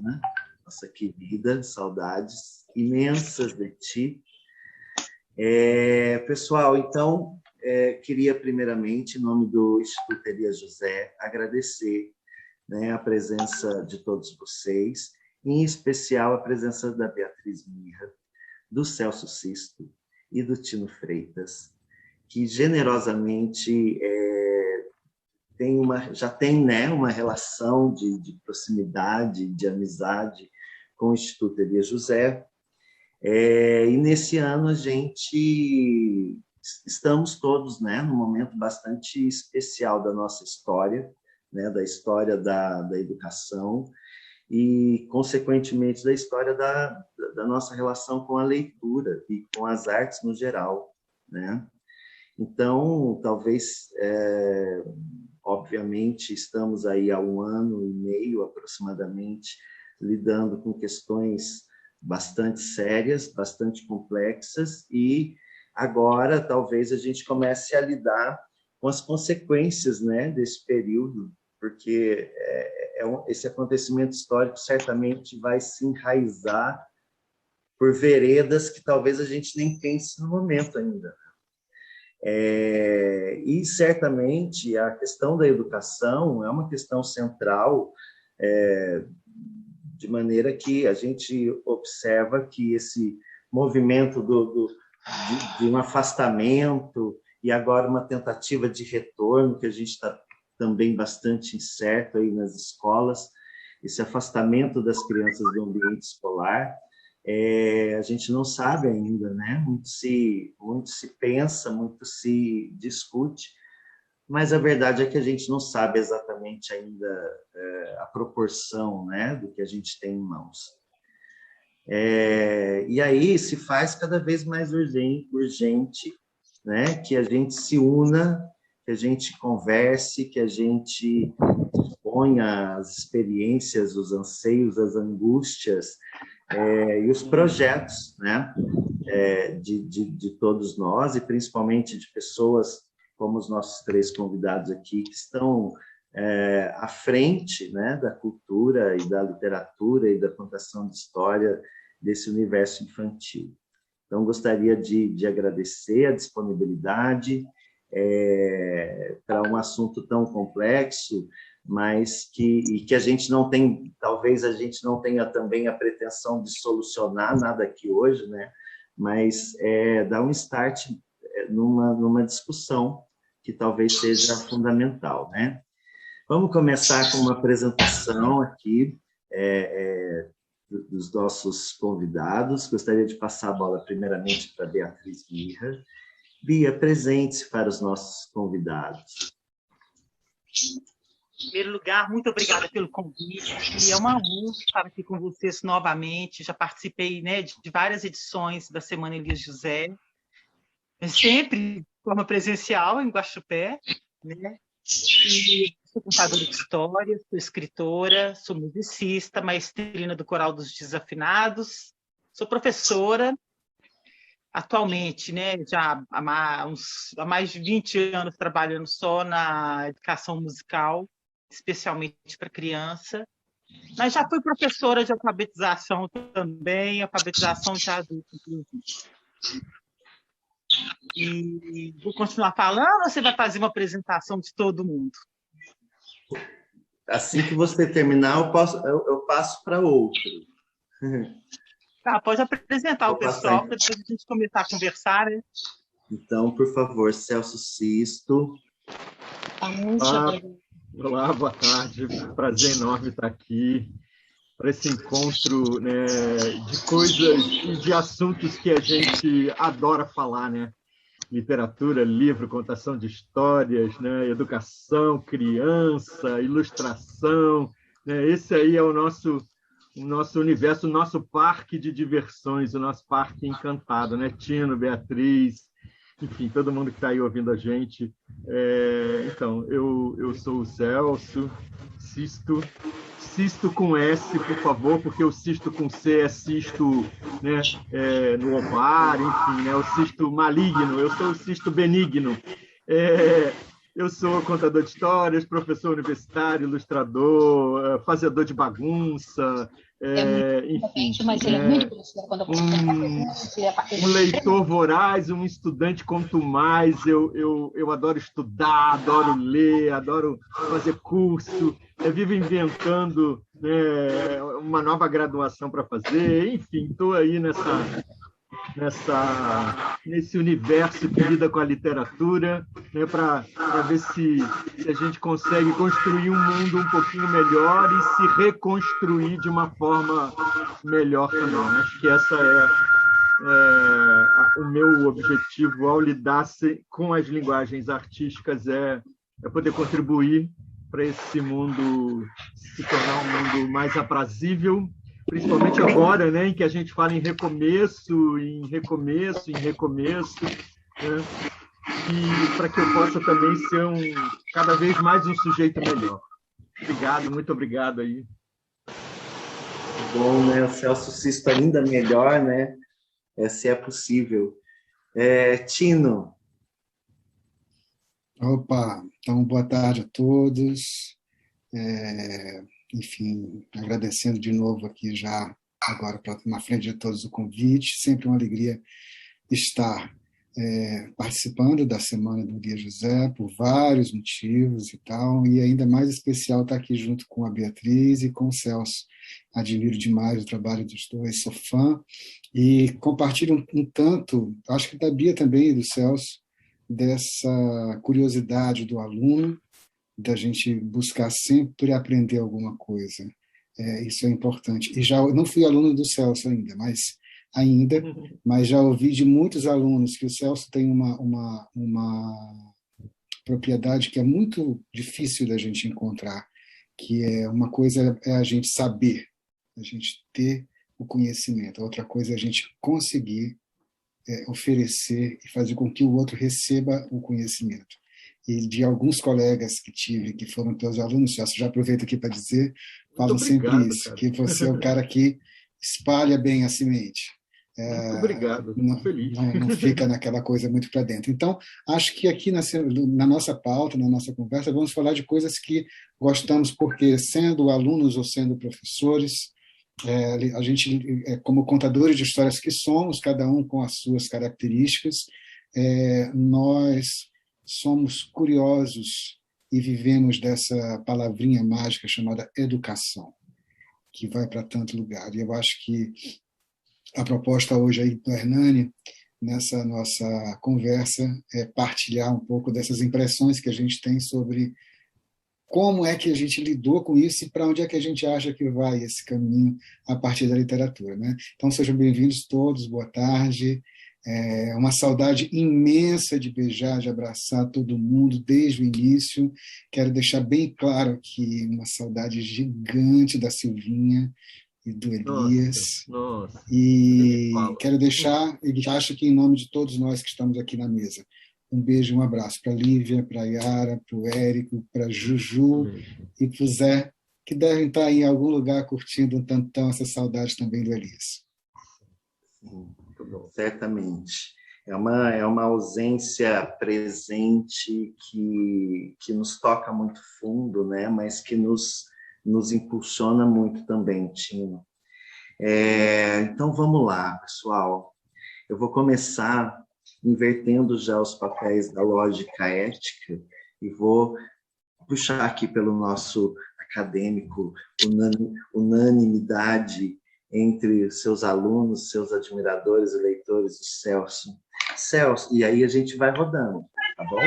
Ana, nossa querida, saudades imensas de ti. Pessoal, então, queria primeiramente, em nome do Instituto Elias José, agradecer, né, a presença de todos vocês, em especial a presença da Beatriz Mirra, do Celso Sisto e do Tino Freitas, que generosamente já tem, né, uma relação de proximidade, de amizade com o Instituto Elias José. E nesse ano estamos todos, né, num momento bastante especial da nossa história, né, da história da educação e, consequentemente, da história da nossa relação com a leitura e com as artes no geral, né? Então, talvez, obviamente, estamos aí há 1 ano e meio, aproximadamente, lidando com questões bastante sérias, bastante complexas, e agora talvez a gente comece a lidar com as consequências, né, desse período, porque esse acontecimento histórico certamente vai se enraizar por veredas que talvez a gente nem pense no momento ainda. E certamente a questão da educação é uma questão central, de maneira que a gente observa que esse movimento de um afastamento e agora uma tentativa de retorno, que a gente está também bastante incerto aí nas escolas, esse afastamento das crianças do ambiente escolar, a gente não sabe ainda, né? Muito se pensa, muito se discute, mas a verdade é que a gente não sabe exatamente ainda a proporção, né, do que a gente tem em mãos. E aí se faz cada vez mais urgente, né, que a gente se una, que a gente converse, que a gente exponha as experiências, os anseios, as angústias e os projetos, né, de todos nós, e principalmente de pessoas como os nossos 3 convidados aqui, que estão à frente, né, da cultura e da literatura e da contação de história desse universo infantil. Então, gostaria de agradecer a disponibilidade para um assunto tão complexo, mas que a gente não tem, talvez a gente não tenha também a pretensão de solucionar nada aqui hoje, né, mas dar um start numa discussão que talvez seja fundamental, né? Vamos começar com uma apresentação aqui dos nossos convidados. Gostaria de passar a bola primeiramente para Beatriz Mirra. Bia, presente-se para os nossos convidados. Em primeiro lugar, muito obrigada pelo convite. E é uma honra estar aqui com vocês novamente. Já participei, né, de várias edições da Semana Elias José, sempre de forma presencial em Guaxupé, né? E sou contadora de história, sou escritora, sou musicista, maestrina do Coral dos Desafinados, sou professora, atualmente, né, já há mais de 20 anos trabalhando só na educação musical, especialmente para criança, mas já fui professora de alfabetização também, alfabetização de adultos, inclusive. E vou continuar falando ou você vai fazer uma apresentação de todo mundo? Assim que você terminar, eu passo para outro. Tá, pode apresentar o pessoal, para depois a gente começar a conversar, né? Então, por favor, Celso Sisto. Olá, boa tarde. Prazer enorme estar aqui para esse encontro, né, de coisas e de assuntos que a gente adora falar, né? Literatura, livro, contação de histórias, né? Educação, criança, ilustração, né? Esse aí é o nosso universo, o nosso parque de diversões, o nosso parque encantado, né? Tino, Beatriz, enfim, todo mundo que está aí ouvindo a gente. Então, eu sou o Celso Sisto com S, por favor, porque o cisto com C é cisto, né, no ovário, enfim, né, o cisto maligno, eu sou o cisto benigno. Eu sou contador de histórias, professor universitário, ilustrador, fazedor de bagunça, enfim, mas ele é muito conhecido quando um leitor voraz, um estudante quanto mais. Eu adoro estudar, adoro ler, adoro fazer curso, eu vivo inventando, né, uma nova graduação para fazer, enfim, estou aí nesse universo que lida com a literatura, né, para ver se a gente consegue construir um mundo um pouquinho melhor e se reconstruir de uma forma melhor também. Acho que essa o meu objetivo ao lidar com as linguagens artísticas, é poder contribuir para esse mundo se tornar um mundo mais aprazível, principalmente agora, né, em que a gente fala em recomeço, né, e para que eu possa também ser cada vez mais um sujeito melhor. Obrigado, muito obrigado aí. Bom, né? O Celso Sisto ainda melhor, né? Se é possível. Tino. Opa, então boa tarde a todos. Enfim, agradecendo de novo aqui já, agora na frente de todos o convite, sempre uma alegria estar participando da Semana do Elia José, por vários motivos e tal, e ainda mais especial estar aqui junto com a Beatriz e com o Celso. Admiro demais o trabalho dos dois, sou fã, e compartilho um tanto, acho que da Bia também e do Celso, dessa curiosidade do aluno, da gente buscar sempre aprender alguma coisa. Isso é importante. E já não fui aluno do Celso mas já ouvi de muitos alunos que o Celso tem uma propriedade que é muito difícil da gente encontrar, que uma coisa é a gente saber, a gente ter o conhecimento, a outra coisa é a gente conseguir oferecer e fazer com que o outro receba o conhecimento. E de alguns colegas que tive, que foram teus alunos, já aproveito aqui para dizer, falo sempre isso, cara, que você é o cara que espalha bem a semente. Muito obrigado, não, feliz. Não fica naquela coisa muito para dentro. Então, acho que aqui na nossa pauta, na nossa conversa, vamos falar de coisas que gostamos, porque sendo alunos ou sendo professores, a gente, como contadores de histórias que somos, cada um com as suas características, nós somos curiosos e vivemos dessa palavrinha mágica chamada educação, que vai para tanto lugar. E eu acho que a proposta hoje aí do Hernani, nessa nossa conversa, é partilhar um pouco dessas impressões que a gente tem sobre como é que a gente lidou com isso e para onde é que a gente acha que vai esse caminho a partir da literatura, né? Então, sejam bem-vindos todos, boa tarde. Uma saudade imensa de beijar, de abraçar todo mundo desde o início. Quero deixar bem claro aqui uma saudade gigante da Silvinha e do Elias. Nossa. E quero deixar, e acho que em nome de todos nós que estamos aqui na mesa, um beijo e um abraço para a Lívia, para a Yara, para o Érico, para a Juju e para o Zé, que devem estar em algum lugar curtindo um tantão essa saudade também do Elias. Sim, certamente. É uma ausência presente que nos toca muito fundo, né? Mas que nos impulsiona muito também, Tino. Então, vamos lá, pessoal. Eu vou começar invertendo já os papéis da lógica ética e vou puxar aqui pelo nosso acadêmico unanimidade entre seus alunos, seus admiradores e leitores de Celso. Celso, e aí a gente vai rodando, tá bom?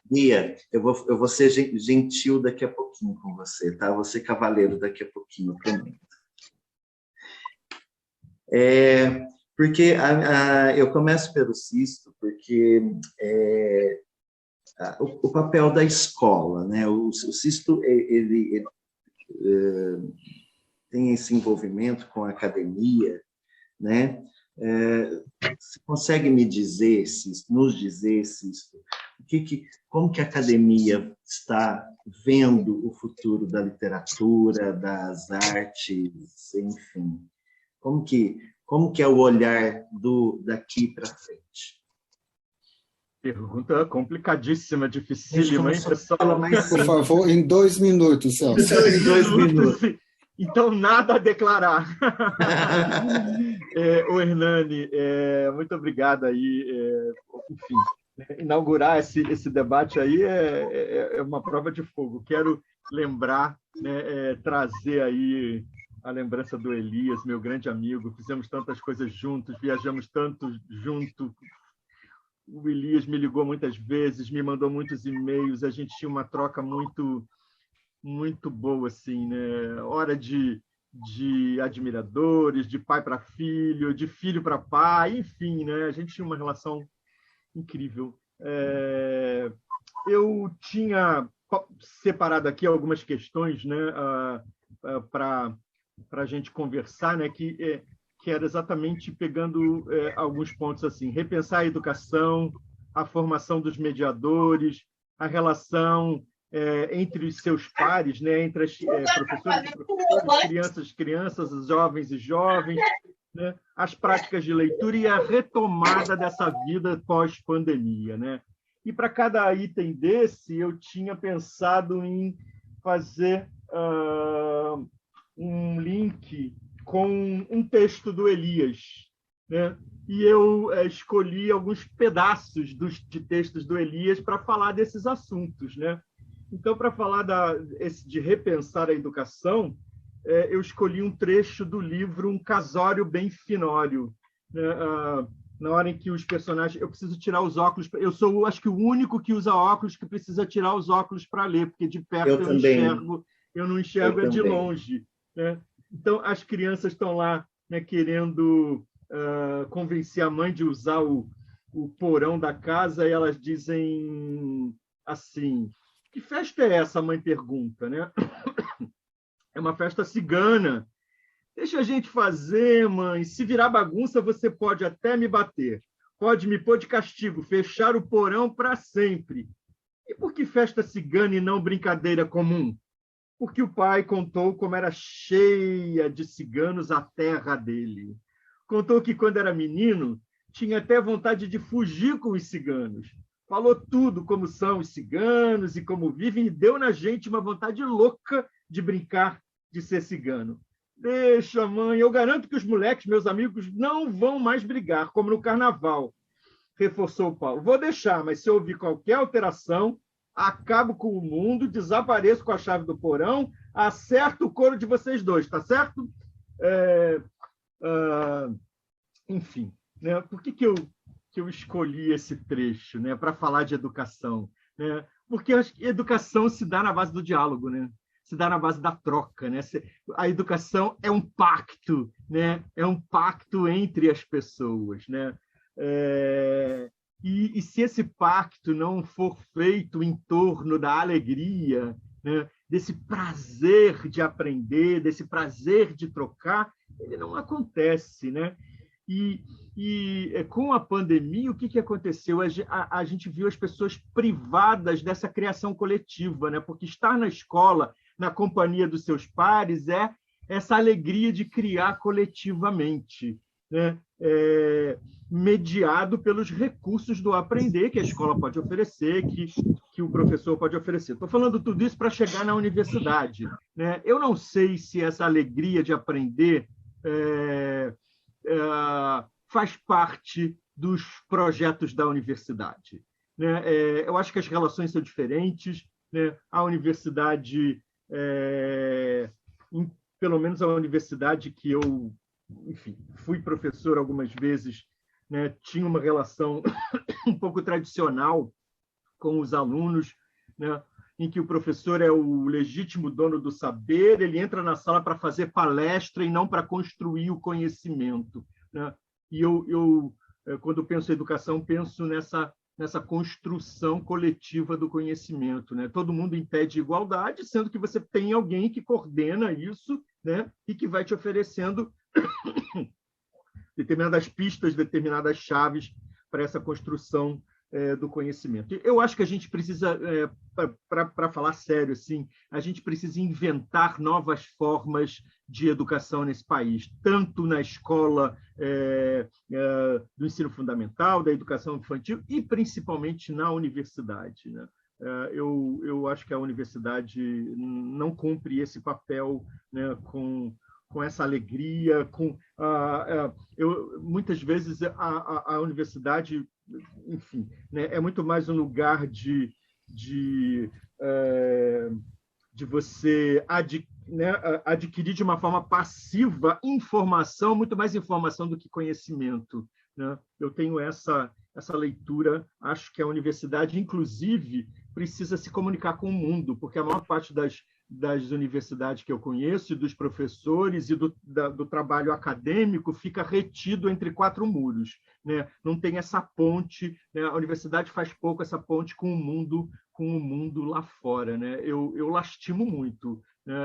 Bia, eu vou ser gentil daqui a pouquinho com você, tá? Vou ser cavaleiro daqui a pouquinho, prometo. Porque eu começo pelo Sisto, porque o papel da escola, né? O Sisto ele tem esse envolvimento com a academia, né? Você consegue nos dizer, Sisto, como que a academia está vendo o futuro da literatura, das artes, enfim? Como que é o olhar daqui para frente? Pergunta complicadíssima, dificílima, hein, pessoal? Por favor, em 2 minutos, Celso. Em 2 minutos. Então, nada a declarar. O Hernani, muito obrigado aí. Enfim, inaugurar esse debate aí é uma prova de fogo. Quero lembrar, né, trazer aí a lembrança do Elias, meu grande amigo. Fizemos tantas coisas juntos, viajamos tanto junto. O Elias me ligou muitas vezes, me mandou muitos e-mails. A gente tinha uma troca muito boa, assim, né? Hora de admiradores, de pai para filho, de filho para pai, enfim, né? A gente tinha uma relação incrível. Eu tinha separado aqui algumas questões, né, para a gente conversar, né, que era exatamente pegando alguns pontos assim: repensar a educação, a formação dos mediadores, a relação entre os seus pares, né, entre as professores e professores, crianças, jovens e jovens, né, as práticas de leitura e a retomada dessa vida pós-pandemia, né? E para cada item desse, eu tinha pensado em fazer um link com um texto do Elias, né? E eu escolhi alguns pedaços de textos do Elias para falar desses assuntos, né? Então, para falar de repensar a educação, eu escolhi um trecho do livro Um Casório Bem Finório, né? Na hora em que os personagens... Eu preciso tirar os óculos. Eu sou, acho que, o único que usa óculos que precisa tirar os óculos para ler, porque de perto eu não enxergo de longe, né? Então, as crianças estão lá, né, querendo convencer a mãe de usar o porão da casa, e elas dizem assim: que festa é essa? A mãe pergunta, né? É uma festa cigana. Deixa a gente fazer, mãe. Se virar bagunça, você pode até me bater. Pode me pôr de castigo, fechar o porão para sempre. E por que festa cigana e não brincadeira comum? Porque o pai contou como era cheia de ciganos a terra dele. Contou que, quando era menino, tinha até vontade de fugir com os ciganos. Falou tudo, como são os ciganos e como vivem, e deu na gente uma vontade louca de brincar, de ser cigano. Deixa, mãe, eu garanto que os moleques, meus amigos, não vão mais brigar, como no carnaval, reforçou o Paulo. Vou deixar, mas se houver qualquer alteração, acabo com o mundo, desapareço com a chave do porão, acerto o couro de vocês dois, tá certo? Enfim, né? Por que eu escolhi esse trecho, né, para falar de educação, né? Porque a educação se dá na base do diálogo, né? Se dá na base da troca, né? A educação é um pacto, né? É um pacto entre as pessoas, né? E se esse pacto não for feito em torno da alegria, né, desse prazer de aprender, desse prazer de trocar, ele não acontece, né? E com a pandemia, o que aconteceu? A gente viu as pessoas privadas dessa criação coletiva, né? Porque estar na escola, na companhia dos seus pares, é essa alegria de criar coletivamente, né? Mediado pelos recursos do aprender que a escola pode oferecer, que o professor pode oferecer. Estou falando tudo isso para chegar na universidade, né? Eu não sei se essa alegria de aprender faz parte dos projetos da universidade, né? Eu acho que as relações são diferentes, né? A universidade, pelo menos a universidade que eu, enfim, fui professor algumas vezes, né, tinha uma relação um pouco tradicional com os alunos, né, em que o professor é o legítimo dono do saber, ele entra na sala para fazer palestra e não para construir o conhecimento, né? E eu quando penso em educação, penso nessa construção coletiva do conhecimento, né? Todo mundo em pé de igualdade, sendo que você tem alguém que coordena isso, né, e que vai te oferecendo determinadas pistas, determinadas chaves para essa construção do conhecimento. Eu acho que a gente precisa, para falar sério, assim, a gente precisa inventar novas formas de educação nesse país, tanto na escola do ensino fundamental, da educação infantil e principalmente na universidade, né? Eu acho que a universidade não cumpre esse papel, né, com essa alegria, muitas vezes a universidade, enfim, né, é muito mais um lugar de você adquirir de uma forma passiva informação, muito mais informação do que conhecimento, né? Eu tenho essa leitura, acho que a universidade, inclusive, precisa se comunicar com o mundo, porque a maior parte das universidades que eu conheço, e dos professores e do trabalho acadêmico, fica retido entre quatro muros, né? Não tem essa ponte, né? A universidade faz pouco essa ponte com o mundo lá fora, né? Eu lastimo muito, né?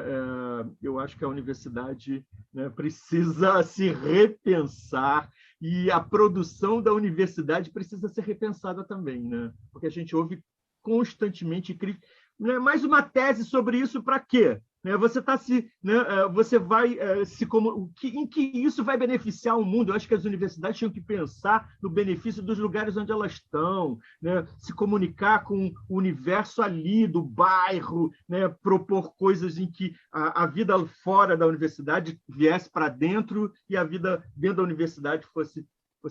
Eu acho que a universidade, né, precisa se repensar, e a produção da universidade precisa ser repensada também, né? Porque a gente ouve constantemente mais uma tese sobre isso para quê? Você está você vai em que isso vai beneficiar o mundo? Eu acho que as universidades tinham que pensar no benefício dos lugares onde elas estão, né? Se comunicar com o universo ali do bairro, né? Propor coisas em que a vida fora da universidade viesse para dentro e a vida dentro da universidade fosse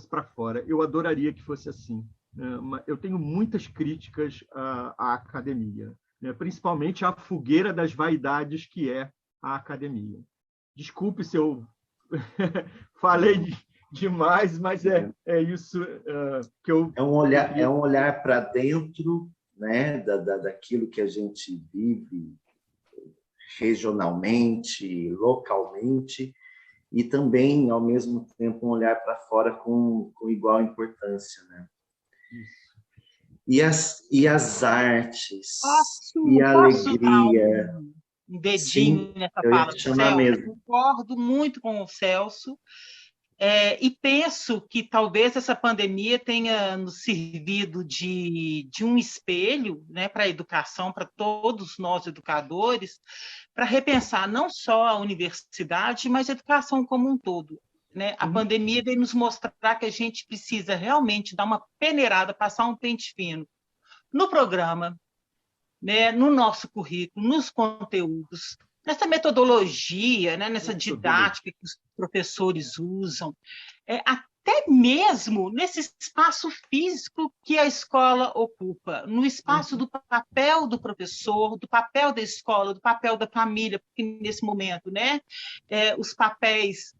para fora. Eu adoraria que fosse assim. Eu tenho muitas críticas à academia, né? Principalmente à fogueira das vaidades que é a academia. Desculpe se eu falei demais, mas é isso que eu... É um olhar para dentro, né, daquilo que a gente vive regionalmente, localmente, e também, ao mesmo tempo, um olhar para fora com igual importância, né? E as artes, e a alegria. Um dedinho Sim, nessa fala do Celso. mesmo. Eu concordo muito com o Celso, e penso que talvez essa pandemia tenha nos servido de um espelho, né, para a educação, para todos nós educadores, para repensar não só a universidade, mas a educação como um todo, né? A pandemia veio nos mostrar que a gente precisa realmente dar uma peneirada, passar um pente fino no programa, né, no nosso currículo, nos conteúdos, nessa metodologia, né, nessa didática que os professores usam, até mesmo nesse espaço físico que a escola ocupa, no espaço do papel do professor, do papel da escola, do papel da família, porque nesse momento, né, os papéis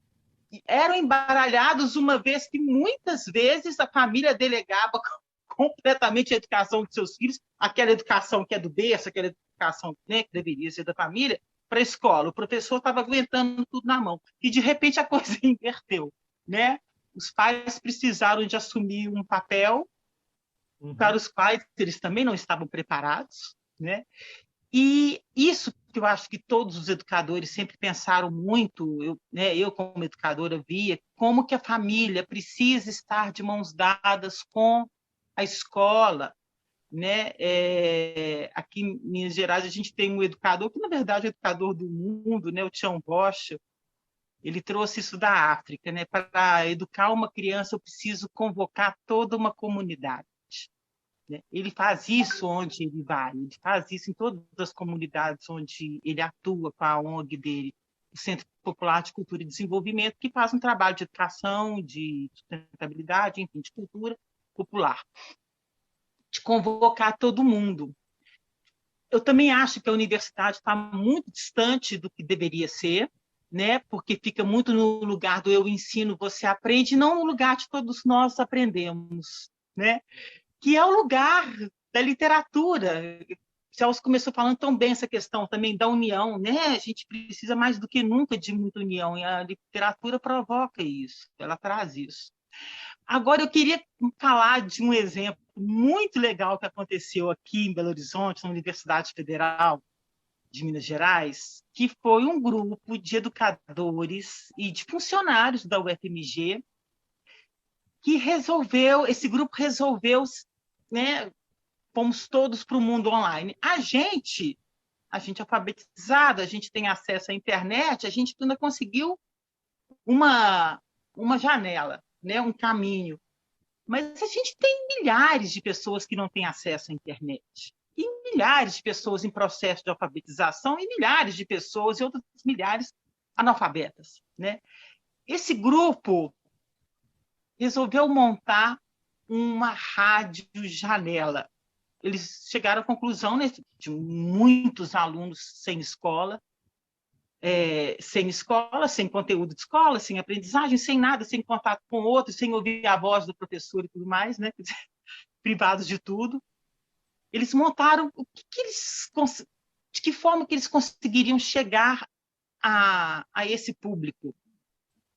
eram embaralhados, uma vez que muitas vezes a família delegava completamente a educação dos seus filhos, aquela educação que é do berço, aquela educação, né, que deveria ser da família, para a escola. O professor estava aguentando tudo na mão. E, de repente, a coisa inverteu, né? Os pais precisaram de assumir um papel para os quais eles também não estavam preparados, né? E isso que eu acho que todos os educadores sempre pensaram muito, eu como educadora via, como que a família precisa estar de mãos dadas com a escola, né? Aqui em Minas Gerais a gente tem um educador que, na verdade, é o educador do mundo, né? O Tião Rocha. Ele trouxe isso da África, né? Para educar uma criança eu preciso convocar toda uma comunidade. Ele faz isso onde ele vai, ele faz isso em todas as comunidades onde ele atua com a ONG dele, o Centro Popular de Cultura e Desenvolvimento, que faz um trabalho de educação, de sustentabilidade, enfim, de cultura popular, de convocar todo mundo. Eu também acho que a universidade está muito distante do que deveria ser, né? Porque fica muito no lugar do eu ensino, você aprende, não no lugar de todos nós aprendemos, né? Que é o lugar da literatura. Celso começou falando tão bem essa questão também da união, né? A gente precisa mais do que nunca de muita união, e a literatura provoca isso, ela traz isso. Agora, eu queria falar de um exemplo muito legal que aconteceu aqui em Belo Horizonte, na Universidade Federal de Minas Gerais, que foi um grupo de educadores e de funcionários da UFMG esse grupo resolveu né, fomos todos para o mundo online. A gente é alfabetizado, a gente tem acesso à internet, a gente ainda conseguiu uma janela, né, um caminho. Mas a gente tem milhares de pessoas que não têm acesso à internet. E milhares de pessoas em processo de alfabetização e milhares de pessoas e outras milhares analfabetas, né? Esse grupo resolveu montar uma rádio janela. Eles chegaram à conclusão, né, de muitos alunos sem escola, sem conteúdo de escola, sem aprendizagem, sem nada, sem contato com outros, sem ouvir a voz do professor e tudo mais, né? Privados de tudo. Eles montaram de que forma que eles conseguiriam chegar a esse público?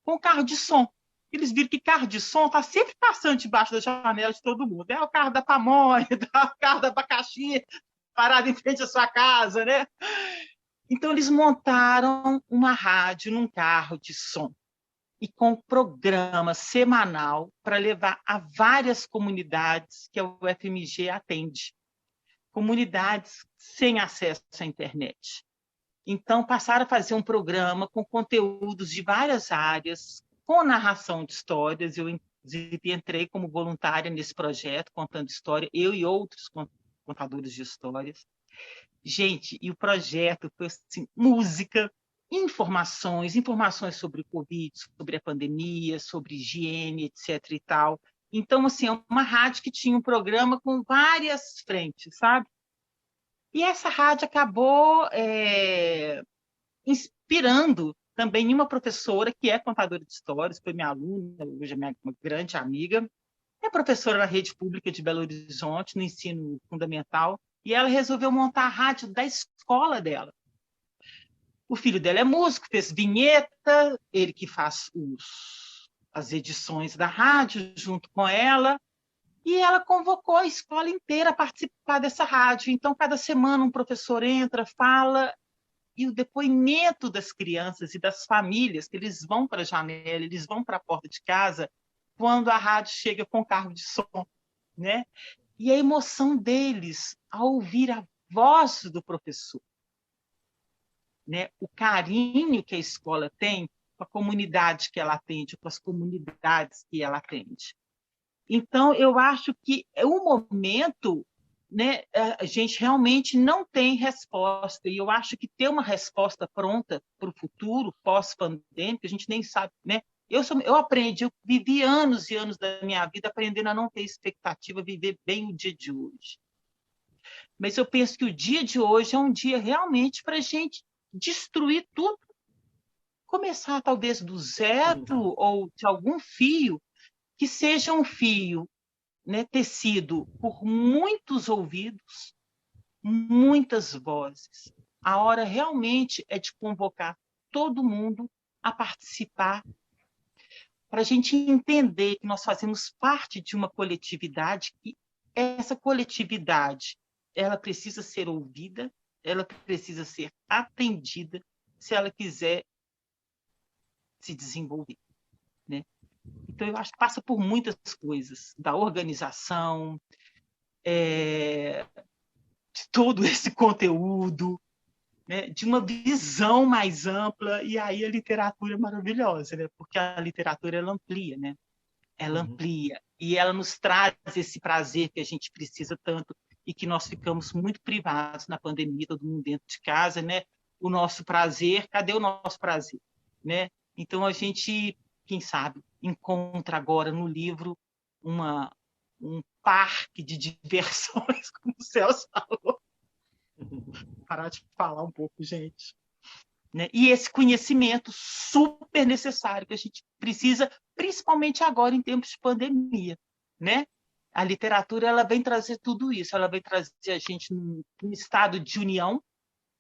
Com carro de som. Eles viram que carro de som está sempre passando debaixo da janela de todo mundo. É o carro da pamonha, o carro da abacaxi, parado em frente à sua casa, né? Então, eles montaram uma rádio num carro de som e com um programa semanal para levar a várias comunidades que a UFMG atende. Comunidades sem acesso à internet. Então, passaram a fazer um programa com conteúdos de várias áreas, com narração de histórias. Eu, inclusive, entrei como voluntária nesse projeto, contando história, eu e outros contadores de histórias. Gente, e o projeto foi assim, música, informações sobre o Covid, sobre a pandemia, sobre higiene, etc. e tal. Então, assim, é uma rádio que tinha um programa com várias frentes, sabe? E essa rádio acabou inspirando também uma professora que é contadora de histórias, foi minha aluna, hoje é uma grande amiga, é professora na rede pública de Belo Horizonte, no ensino fundamental, e ela resolveu montar a rádio da escola dela. O filho dela é músico, fez vinheta, ele que faz as edições da rádio junto com ela, e ela convocou a escola inteira a participar dessa rádio. Então, cada semana um professor entra, fala, e o depoimento das crianças e das famílias, que eles vão para a janela, eles vão para a porta de casa, quando a rádio chega com carro de som, né? E a emoção deles ao ouvir a voz do professor, né? O carinho que a escola tem com a comunidade que ela atende, com as comunidades que ela atende. Então, eu acho que é um momento, né, a gente realmente não tem resposta, e eu acho que ter uma resposta pronta para o futuro, pós-pandêmico, a gente nem sabe, né? Eu aprendi, eu vivi anos e anos da minha vida aprendendo a não ter expectativa, viver bem o dia de hoje. Mas eu penso que o dia de hoje é um dia realmente para a gente destruir tudo, começar talvez do zero ou de algum fio, que seja um fio, né, tecido por muitos ouvidos, muitas vozes. A hora realmente é de convocar todo mundo a participar, para a gente entender que nós fazemos parte de uma coletividade, que essa coletividade ela precisa ser ouvida, ela precisa ser atendida, se ela quiser se desenvolver, né? Então, eu acho que passa por muitas coisas, da organização, de todo esse conteúdo, né? De uma visão mais ampla, e aí a literatura é maravilhosa, né? Porque a literatura ela amplia, né? Ela amplia, e ela nos traz esse prazer que a gente precisa tanto, e que nós ficamos muito privados na pandemia, todo mundo dentro de casa, né? O nosso prazer, cadê o nosso prazer, né? Então, a gente, quem sabe, encontra agora no livro um parque de diversões, como o Celso falou. Parar de falar um pouco, gente. Né? E esse conhecimento super necessário que a gente precisa, principalmente agora em tempos de pandemia, né? A literatura ela vem trazer tudo isso, ela vem trazer a gente num estado de união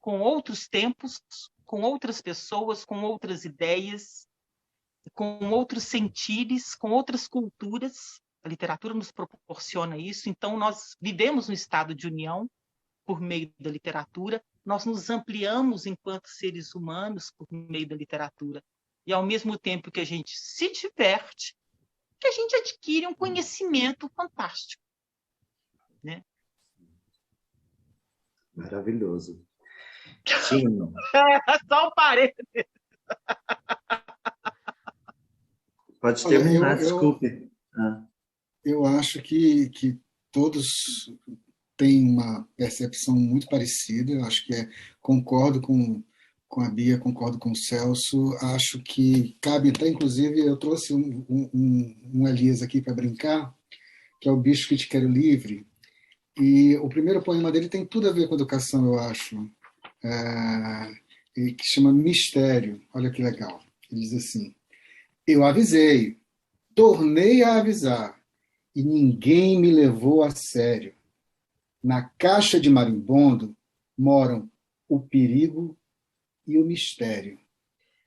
com outros tempos, com outras pessoas, com outras ideias, com outros sentires, com outras culturas. A literatura nos proporciona isso, então nós vivemos no estado de união por meio da literatura, nós nos ampliamos enquanto seres humanos por meio da literatura. E, ao mesmo tempo que a gente se diverte, que a gente adquire um conhecimento fantástico. né? Maravilhoso. Tim, Só um parênteses. pode Olha, terminar, desculpe. eu acho que todos têm uma percepção muito parecida. Eu acho que concordo com a Bia, concordo com o Celso. Acho que cabe até, inclusive, eu trouxe um Elias aqui para brincar, que é o Bicho que Te Quero Livre. E o primeiro poema dele tem tudo a ver com educação, eu acho, e que chama Mistério. Olha que legal. Ele diz assim: eu avisei, tornei a avisar, e ninguém me levou a sério. Na caixa de marimbondo moram o perigo e o mistério.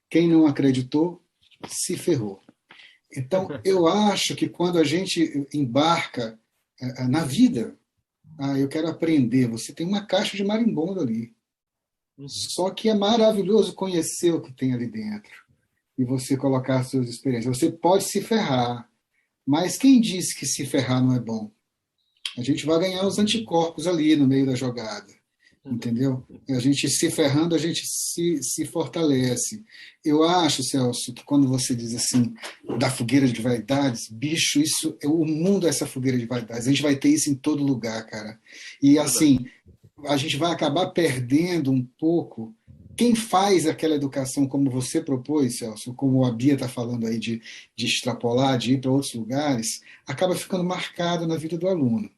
Quem não acreditou, se ferrou. Então, eu acho que quando a gente embarca na vida, eu quero aprender, você tem uma caixa de marimbondo ali. Só que é maravilhoso conhecer o que tem ali dentro e você colocar as suas experiências. Você pode se ferrar, mas quem disse que se ferrar não é bom? A gente vai ganhar os anticorpos ali no meio da jogada, entendeu? A gente se ferrando, a gente se fortalece. Eu acho, Celso, que quando você diz assim, da fogueira de vaidades, bicho, o mundo é essa fogueira de vaidades. A gente vai ter isso em todo lugar, cara. E assim, a gente vai acabar perdendo um pouco. Quem faz aquela educação como você propôs, Celso, como a Bia está falando aí de extrapolar, de ir para outros lugares, acaba ficando marcado na vida do aluno,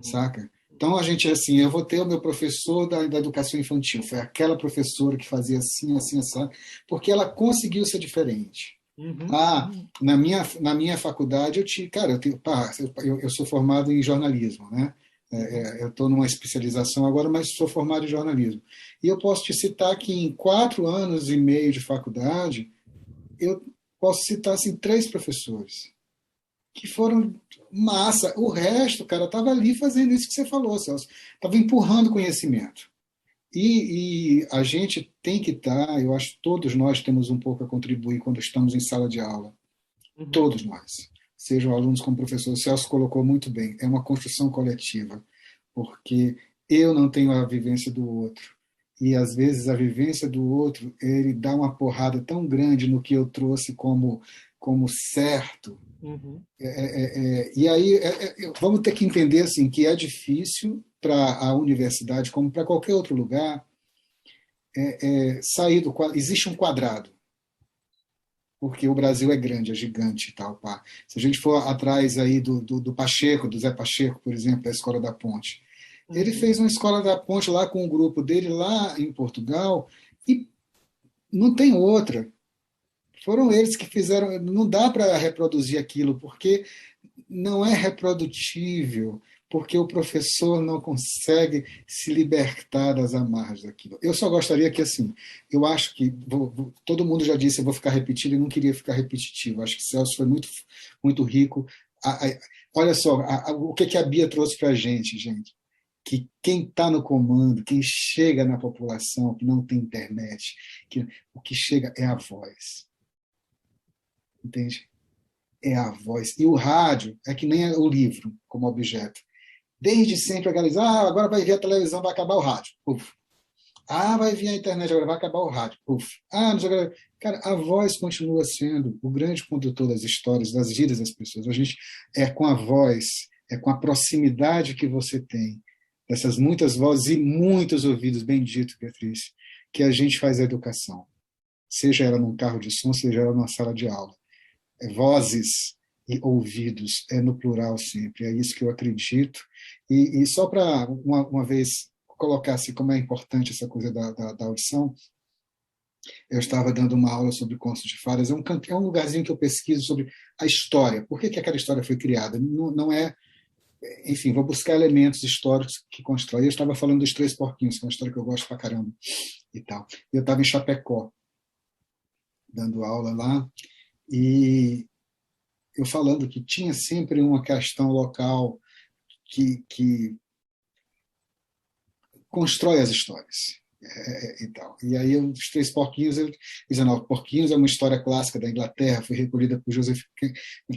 saca? Então, a gente, assim, eu vou ter o meu professor da educação infantil, foi aquela professora que fazia assim, assim, assim, porque ela conseguiu ser diferente. Na minha faculdade, eu sou formado em jornalismo, né? Eu estou numa especialização agora, mas sou formado em jornalismo. E eu posso te citar que em 4 anos e meio de faculdade, eu posso citar assim, 3 professores que foram massa. O resto, cara, estava ali fazendo isso que você falou, Celso. Estava empurrando conhecimento. E a gente tem que estar, eu acho que todos nós temos um pouco a contribuir quando estamos em sala de aula. Todos nós. Sejam alunos como professor. O Celso colocou muito bem. É uma construção coletiva. Porque eu não tenho a vivência do outro. E, às vezes, a vivência do outro, ele dá uma porrada tão grande no que eu trouxe como certo. E aí, vamos ter que entender assim, que é difícil para a universidade, como para qualquer outro lugar, sair do quadrado. Existe um quadrado, porque o Brasil é grande, é gigante e tal. Pá. Se a gente for atrás aí do Pacheco, do Zé Pacheco, por exemplo, da Escola da Ponte, ele fez uma Escola da Ponte lá com o grupo dele lá em Portugal e não tem outra. Foram eles que fizeram. Não dá para reproduzir aquilo, porque não é reprodutível, porque o professor não consegue se libertar das amarras daquilo. Eu só gostaria que, assim, eu acho que, todo mundo já disse, eu vou ficar repetindo e não queria ficar repetitivo. Acho que Celso foi muito, muito rico. Olha só, o que a Bia trouxe para a gente, que quem está no comando, quem chega na população, que não tem internet, o que chega é a voz. Entende? É a voz. E o rádio é que nem o livro, como objeto. Desde sempre a galera diz, agora vai vir a televisão, vai acabar o rádio. Uf. Vai vir a internet, agora vai acabar o rádio. Uf. Não sei o que. Cara, a voz continua sendo o grande condutor das histórias, das vidas das pessoas. A gente é com a voz, é com a proximidade que você tem, dessas muitas vozes e muitos ouvidos, bendito, Beatriz, que a gente faz a educação. Seja ela num carro de som, seja ela numa sala de aula. Vozes e ouvidos, no plural sempre, é isso que eu acredito. E só para, uma vez, colocar assim, como é importante essa coisa da audição, eu estava dando uma aula sobre contos de fadas, é um lugarzinho que eu pesquiso sobre a história, por que aquela história foi criada, não é, enfim, vou buscar elementos históricos que constroem. Eu estava falando dos Três Porquinhos, que é uma história que eu gosto pra caramba, e tal. Eu estava em Chapecó, dando aula lá, e eu falando que tinha sempre uma questão local que constrói as histórias. E tal. E aí, os Três Porquinhos, dizendo, Porquinhos é uma história clássica da Inglaterra, foi recolhida por Joseph e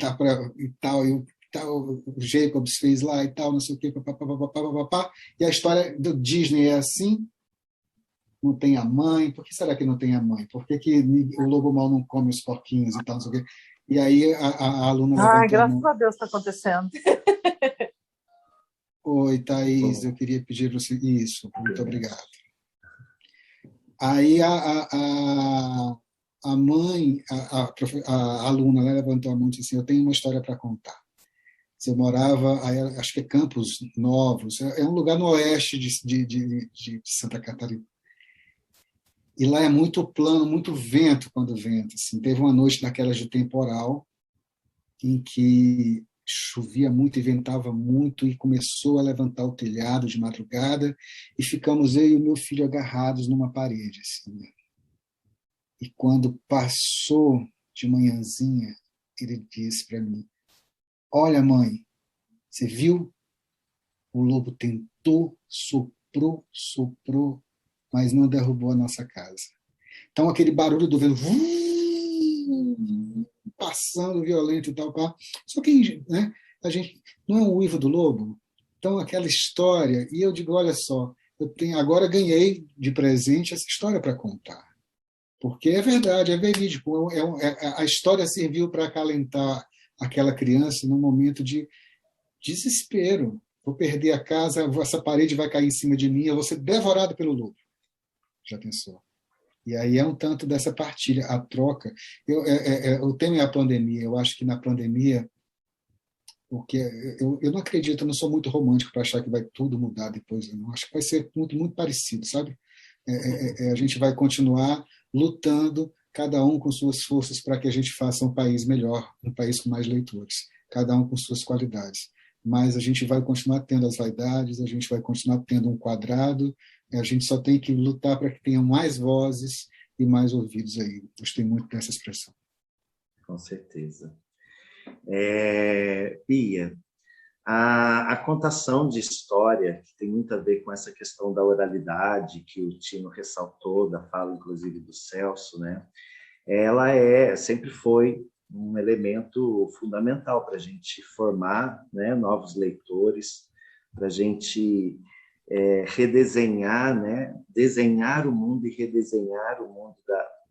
tal. tal, o Jacobs fez lá e tal, não sei o quê, papapá, e a história do Disney é assim, não tem a mãe, por que será que não tem a mãe? Por que, que o lobo mau não come os porquinhos e tal, não sei o quê? E aí a aluna Ai, levantou a graças mão. a Deus está acontecendo. Oi, Thaís, eu queria pedir para você isso, muito obrigado. Aí a mãe, a aluna, né, levantou a mão e disse assim, eu tenho uma história para contar. Eu morava, aí, acho que é Campos Novos, é um lugar no oeste de Santa Catarina. E lá é muito plano, muito vento quando venta. Assim. Teve uma noite daquelas de temporal, em que chovia muito e ventava muito, e começou a levantar o telhado de madrugada, e ficamos eu e o meu filho agarrados numa parede. Assim, né? E quando passou de manhãzinha, ele disse para mim, olha, mãe, você viu? O lobo tentou, soprou, mas não derrubou a nossa casa. Então, aquele barulho do vento passando violento e tal. Só que, né, a gente não é um uivo do lobo. Então, aquela história. E eu digo, olha só, agora ganhei de presente essa história para contar. Porque é verdade, é verídico. A história serviu para acalentar aquela criança num momento de desespero. Vou perder a casa, essa parede vai cair em cima de mim, eu vou ser devorado pelo lobo. Já pensou? E aí é um tanto dessa partilha, a troca. O tema é a pandemia. Eu acho que na pandemia, porque eu não acredito, eu não sou muito romântico para achar que vai tudo mudar depois. Eu não acho que vai ser muito, muito parecido, sabe? A gente vai continuar lutando, cada um com suas forças, para que a gente faça um país melhor, um país com mais leitores, cada um com suas qualidades. Mas a gente vai continuar tendo as vaidades, a gente vai continuar tendo um quadrado, a gente só tem que lutar para que tenham mais vozes e mais ouvidos aí. Gostei muito dessa expressão. Com certeza. Pia, a contação de história, que tem muito a ver com essa questão da oralidade, que o Tino ressaltou, da fala, inclusive, do Celso, né? Ela sempre foi um elemento fundamental para a gente formar, né, novos leitores, para a gente redesenhar, né, desenhar o mundo e redesenhar o mundo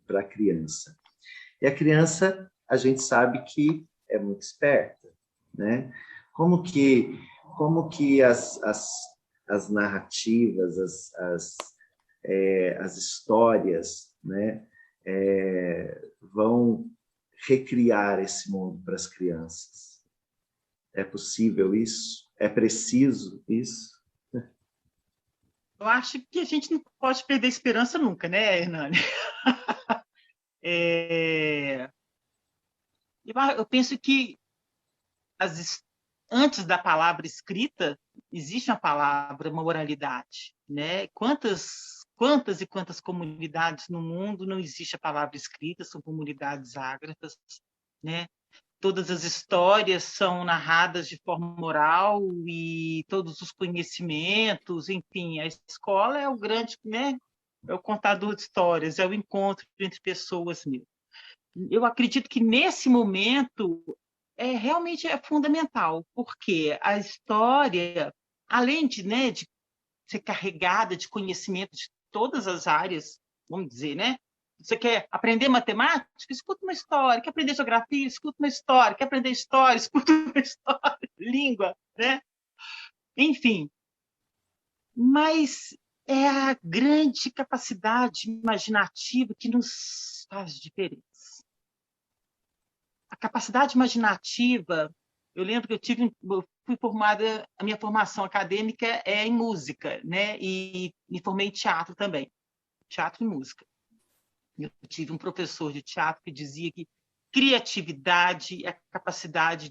para a criança. E a criança, a gente sabe que é muito esperta, né? Como que as narrativas, as histórias, né, vão recriar esse mundo para as crianças? É possível isso? É preciso isso? Eu acho que a gente não pode perder a esperança nunca, né, Hernani? Eu penso que antes da palavra escrita, existe uma palavra, uma oralidade, né? Quantas e quantas comunidades no mundo não existe a palavra escrita, são comunidades ágrafas, né? Todas as histórias são narradas de forma oral e todos os conhecimentos, enfim, a escola é o grande, né? É o contador de histórias, é o encontro entre pessoas mesmo. Eu acredito que nesse momento realmente é fundamental, porque a história, além de ser carregada de conhecimento de todas as áreas, vamos dizer, né? Você quer aprender matemática? Escuta uma história. Quer aprender geografia? Escuta uma história. Quer aprender história? Escuta uma história. Língua, né? Enfim. Mas é a grande capacidade imaginativa que nos faz diferença. A capacidade imaginativa, eu lembro que eu fui formada, a minha formação acadêmica é em música, né? E me formei em teatro também, teatro e música. Eu tive um professor de teatro que dizia que criatividade é a capacidade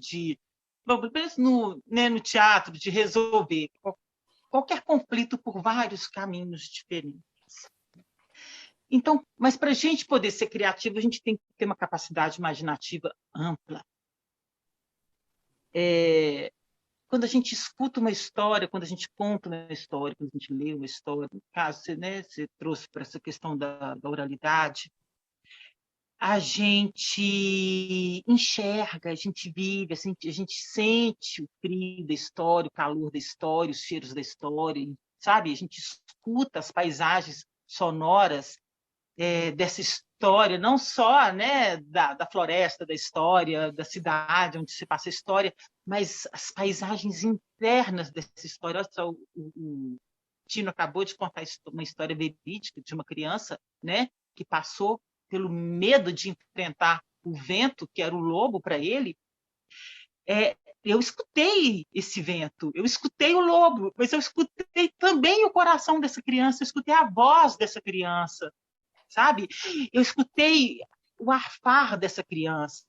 no teatro, de resolver qualquer conflito por vários caminhos diferentes. Então, mas para a gente poder ser criativo, a gente tem que ter uma capacidade imaginativa ampla. Quando a gente escuta uma história, quando a gente conta uma história, quando a gente lê uma história, no caso, você trouxe para essa questão da oralidade, a gente enxerga, a gente vive, a gente sente o frio da história, o calor da história, os cheiros da história, sabe? A gente escuta as paisagens sonoras dessa história, não só, né, da floresta, da história, da cidade onde se passa a história, mas as paisagens internas dessa história. Olha só, o Tino acabou de contar uma história verídica de uma criança, né, que passou pelo medo de enfrentar o vento, que era o lobo para ele. Eu escutei esse vento, eu escutei o lobo, mas eu escutei também o coração dessa criança, eu escutei a voz dessa criança, sabe? Eu escutei o arfar dessa criança.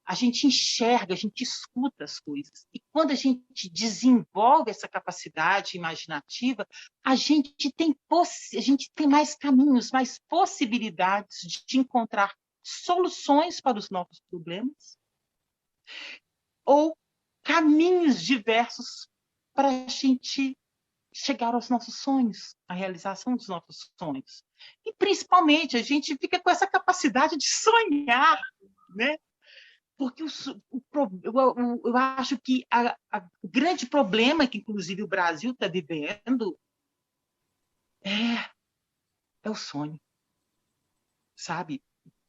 A gente enxerga, a gente escuta as coisas. E quando a gente desenvolve essa capacidade imaginativa, a gente tem mais caminhos, mais possibilidades de encontrar soluções para os nossos problemas ou caminhos diversos para a gente chegar aos nossos sonhos, à realização dos nossos sonhos. E, principalmente, a gente fica com essa capacidade de sonhar, né? Porque eu acho que o grande problema que, inclusive, o Brasil está vivendo é o sonho, sabe?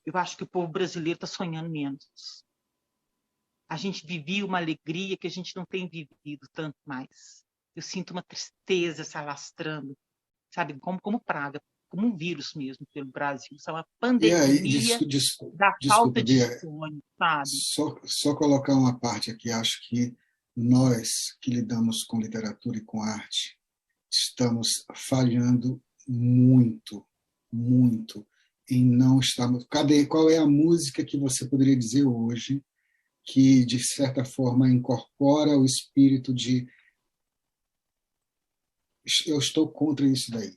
Eu acho que o povo brasileiro está sonhando menos. A gente vivia uma alegria que a gente não tem vivido tanto mais. Eu sinto uma tristeza se alastrando, sabe? Como praga, como um vírus mesmo pelo Brasil. Isso é uma pandemia da falta de sonho, sabe? Só colocar uma parte aqui. Acho que nós que lidamos com literatura e com arte estamos falhando muito, muito em não estarmos... Qual é a música que você poderia dizer hoje que, de certa forma, incorpora o espírito de eu estou contra isso daí?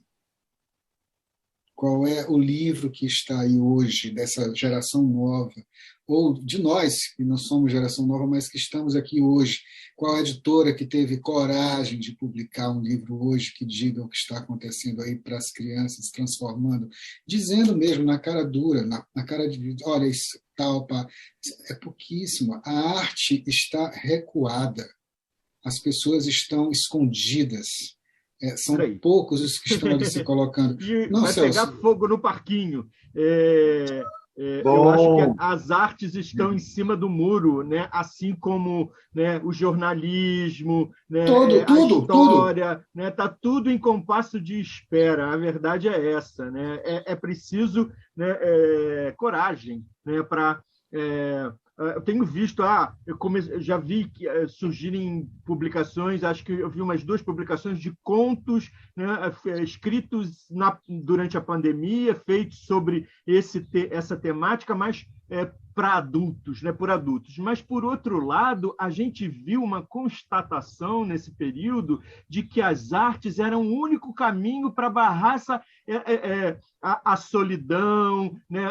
Qual é o livro que está aí hoje, dessa geração nova, ou de nós, que não somos geração nova, mas que estamos aqui hoje? Qual a editora que teve coragem de publicar um livro hoje que diga o que está acontecendo aí para as crianças, transformando, dizendo mesmo na cara dura, na cara de, olha, isso tal, pá. É pouquíssimo. A arte está recuada. As pessoas estão escondidas. São poucos os que estão ali se colocando. Não, vai Celso. Pegar fogo no parquinho. Eu acho que as artes estão em cima do muro, né? Assim como, né, o jornalismo, né, a história, né? Tá tudo em compasso de espera. A verdade é essa, né? É preciso, né, coragem, né, para... Eu tenho visto, eu já vi surgirem publicações, acho que eu vi umas 2 publicações de contos, né, escritos durante a pandemia, feitos sobre essa temática, mas para adultos, né, por adultos. Mas, por outro lado, a gente viu uma constatação nesse período de que as artes eram o único caminho para barrar a solidão, né,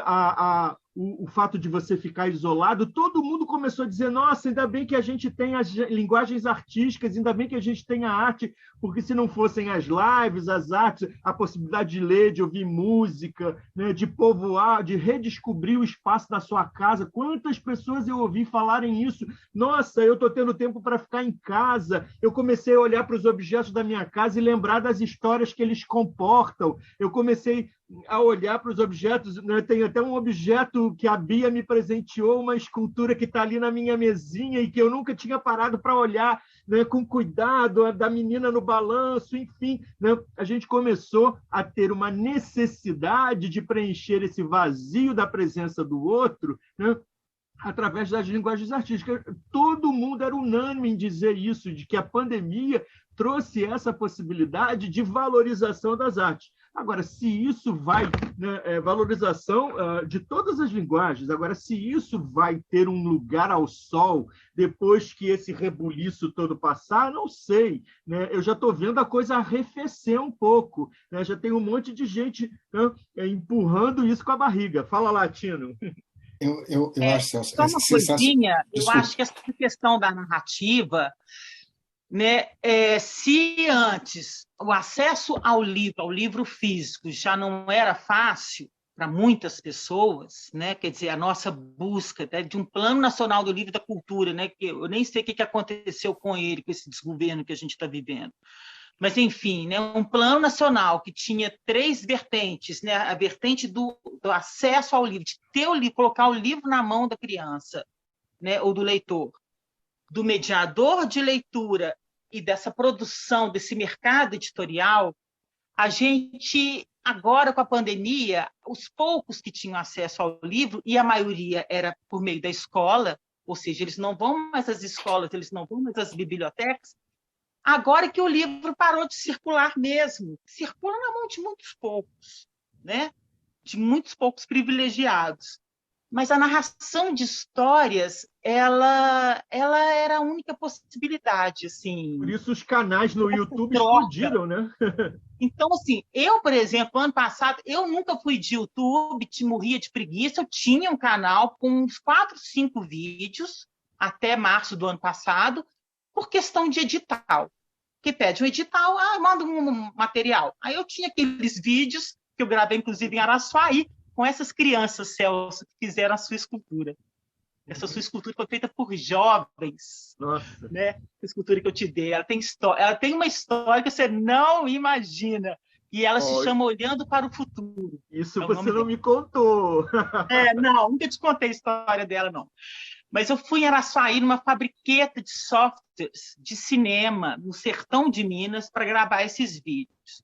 o fato de você ficar isolado. Todo mundo começou a dizer, nossa, ainda bem que a gente tem as linguagens artísticas, ainda bem que a gente tem a arte, porque se não fossem as lives, as artes, a possibilidade de ler, de ouvir música, né, de povoar, de redescobrir o espaço da sua casa. Quantas pessoas eu ouvi falarem isso? Nossa, eu estou tendo tempo para ficar em casa. Eu comecei a olhar para os objetos da minha casa e lembrar das histórias que eles comportam. Eu comecei a olhar para os objetos, né? Tem até um objeto que a Bia me presenteou, uma escultura que está ali na minha mesinha e que eu nunca tinha parado para olhar, né, com cuidado, da menina no balanço, enfim, né? A gente começou a ter uma necessidade de preencher esse vazio da presença do outro, né, através das linguagens artísticas. Todo mundo era unânime em dizer isso, de que a pandemia trouxe essa possibilidade de valorização das artes. Agora, se isso vai, né, valorização de todas as linguagens, agora, se isso vai ter um lugar ao sol depois que esse rebuliço todo passar, não sei, né? Eu já estou vendo a coisa arrefecer um pouco, né? Já tem um monte de gente, né, empurrando isso com a barriga. Fala lá, Tino. Eu acho, Celso, só uma coisinha, eu acho que essa questão da narrativa, né, se antes o acesso ao livro físico já não era fácil, para muitas pessoas, né? Quer dizer, a nossa busca, né, de um Plano Nacional do Livro e da Cultura, né? Que eu nem sei o que aconteceu com ele, com esse desgoverno que a gente está vivendo. Mas, enfim, né, um plano nacional que tinha 3 vertentes, né, a vertente do acesso ao livro, de ter o livro, colocar o livro na mão da criança, né, ou do leitor, do mediador de leitura e dessa produção, desse mercado editorial, a gente, agora com a pandemia, os poucos que tinham acesso ao livro, e a maioria era por meio da escola, ou seja, eles não vão mais às escolas, eles não vão mais às bibliotecas, agora que o livro parou de circular mesmo, circula na mão de muitos poucos, né? De muitos poucos privilegiados. Mas a narração de histórias, ela era a única possibilidade, assim. Por isso os canais no YouTube explodiram, né? Então, assim, eu, por exemplo, ano passado, eu nunca fui de YouTube, morria de preguiça, eu tinha um canal com uns 4, 5 vídeos, até março do ano passado, por questão de edital. Que pede um edital, manda um material. Aí eu tinha aqueles vídeos que eu gravei, inclusive, em Araçuaí, com essas crianças, Celso, que fizeram a sua escultura. Essa sua escultura foi feita por jovens. Nossa. Né? A escultura que eu te dei. Ela tem uma história que você não imagina. E ela se chama Olhando para o Futuro. Isso você não me contou. Não, nunca te contei a história dela, não. Mas eu fui em Araçuaí, numa fabriqueta de softwares de cinema, no sertão de Minas, para gravar esses vídeos.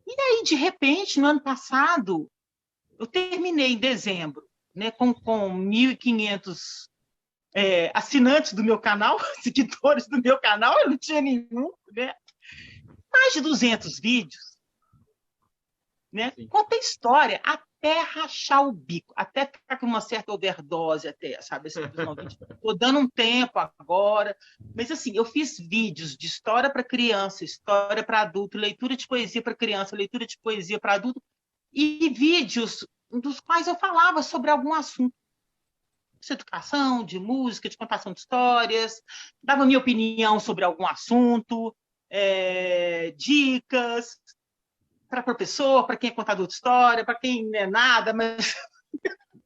E aí, de repente, no ano passado, eu terminei em dezembro, né, com 1.500 assinantes do meu canal, seguidores do meu canal, eu não tinha nenhum, né? Mais de 200 vídeos. Né? Contei história até rachar o bico, até ficar com uma certa overdose, até, sabe? Estou dando um tempo agora, mas assim, eu fiz vídeos de história para criança, história para adulto, leitura de poesia para criança, leitura de poesia para adulto, e vídeos dos quais eu falava sobre algum assunto. De educação, de música, de contação de histórias, dava minha opinião sobre algum assunto, dicas para professor, para quem é contador de história, para quem não é nada, mas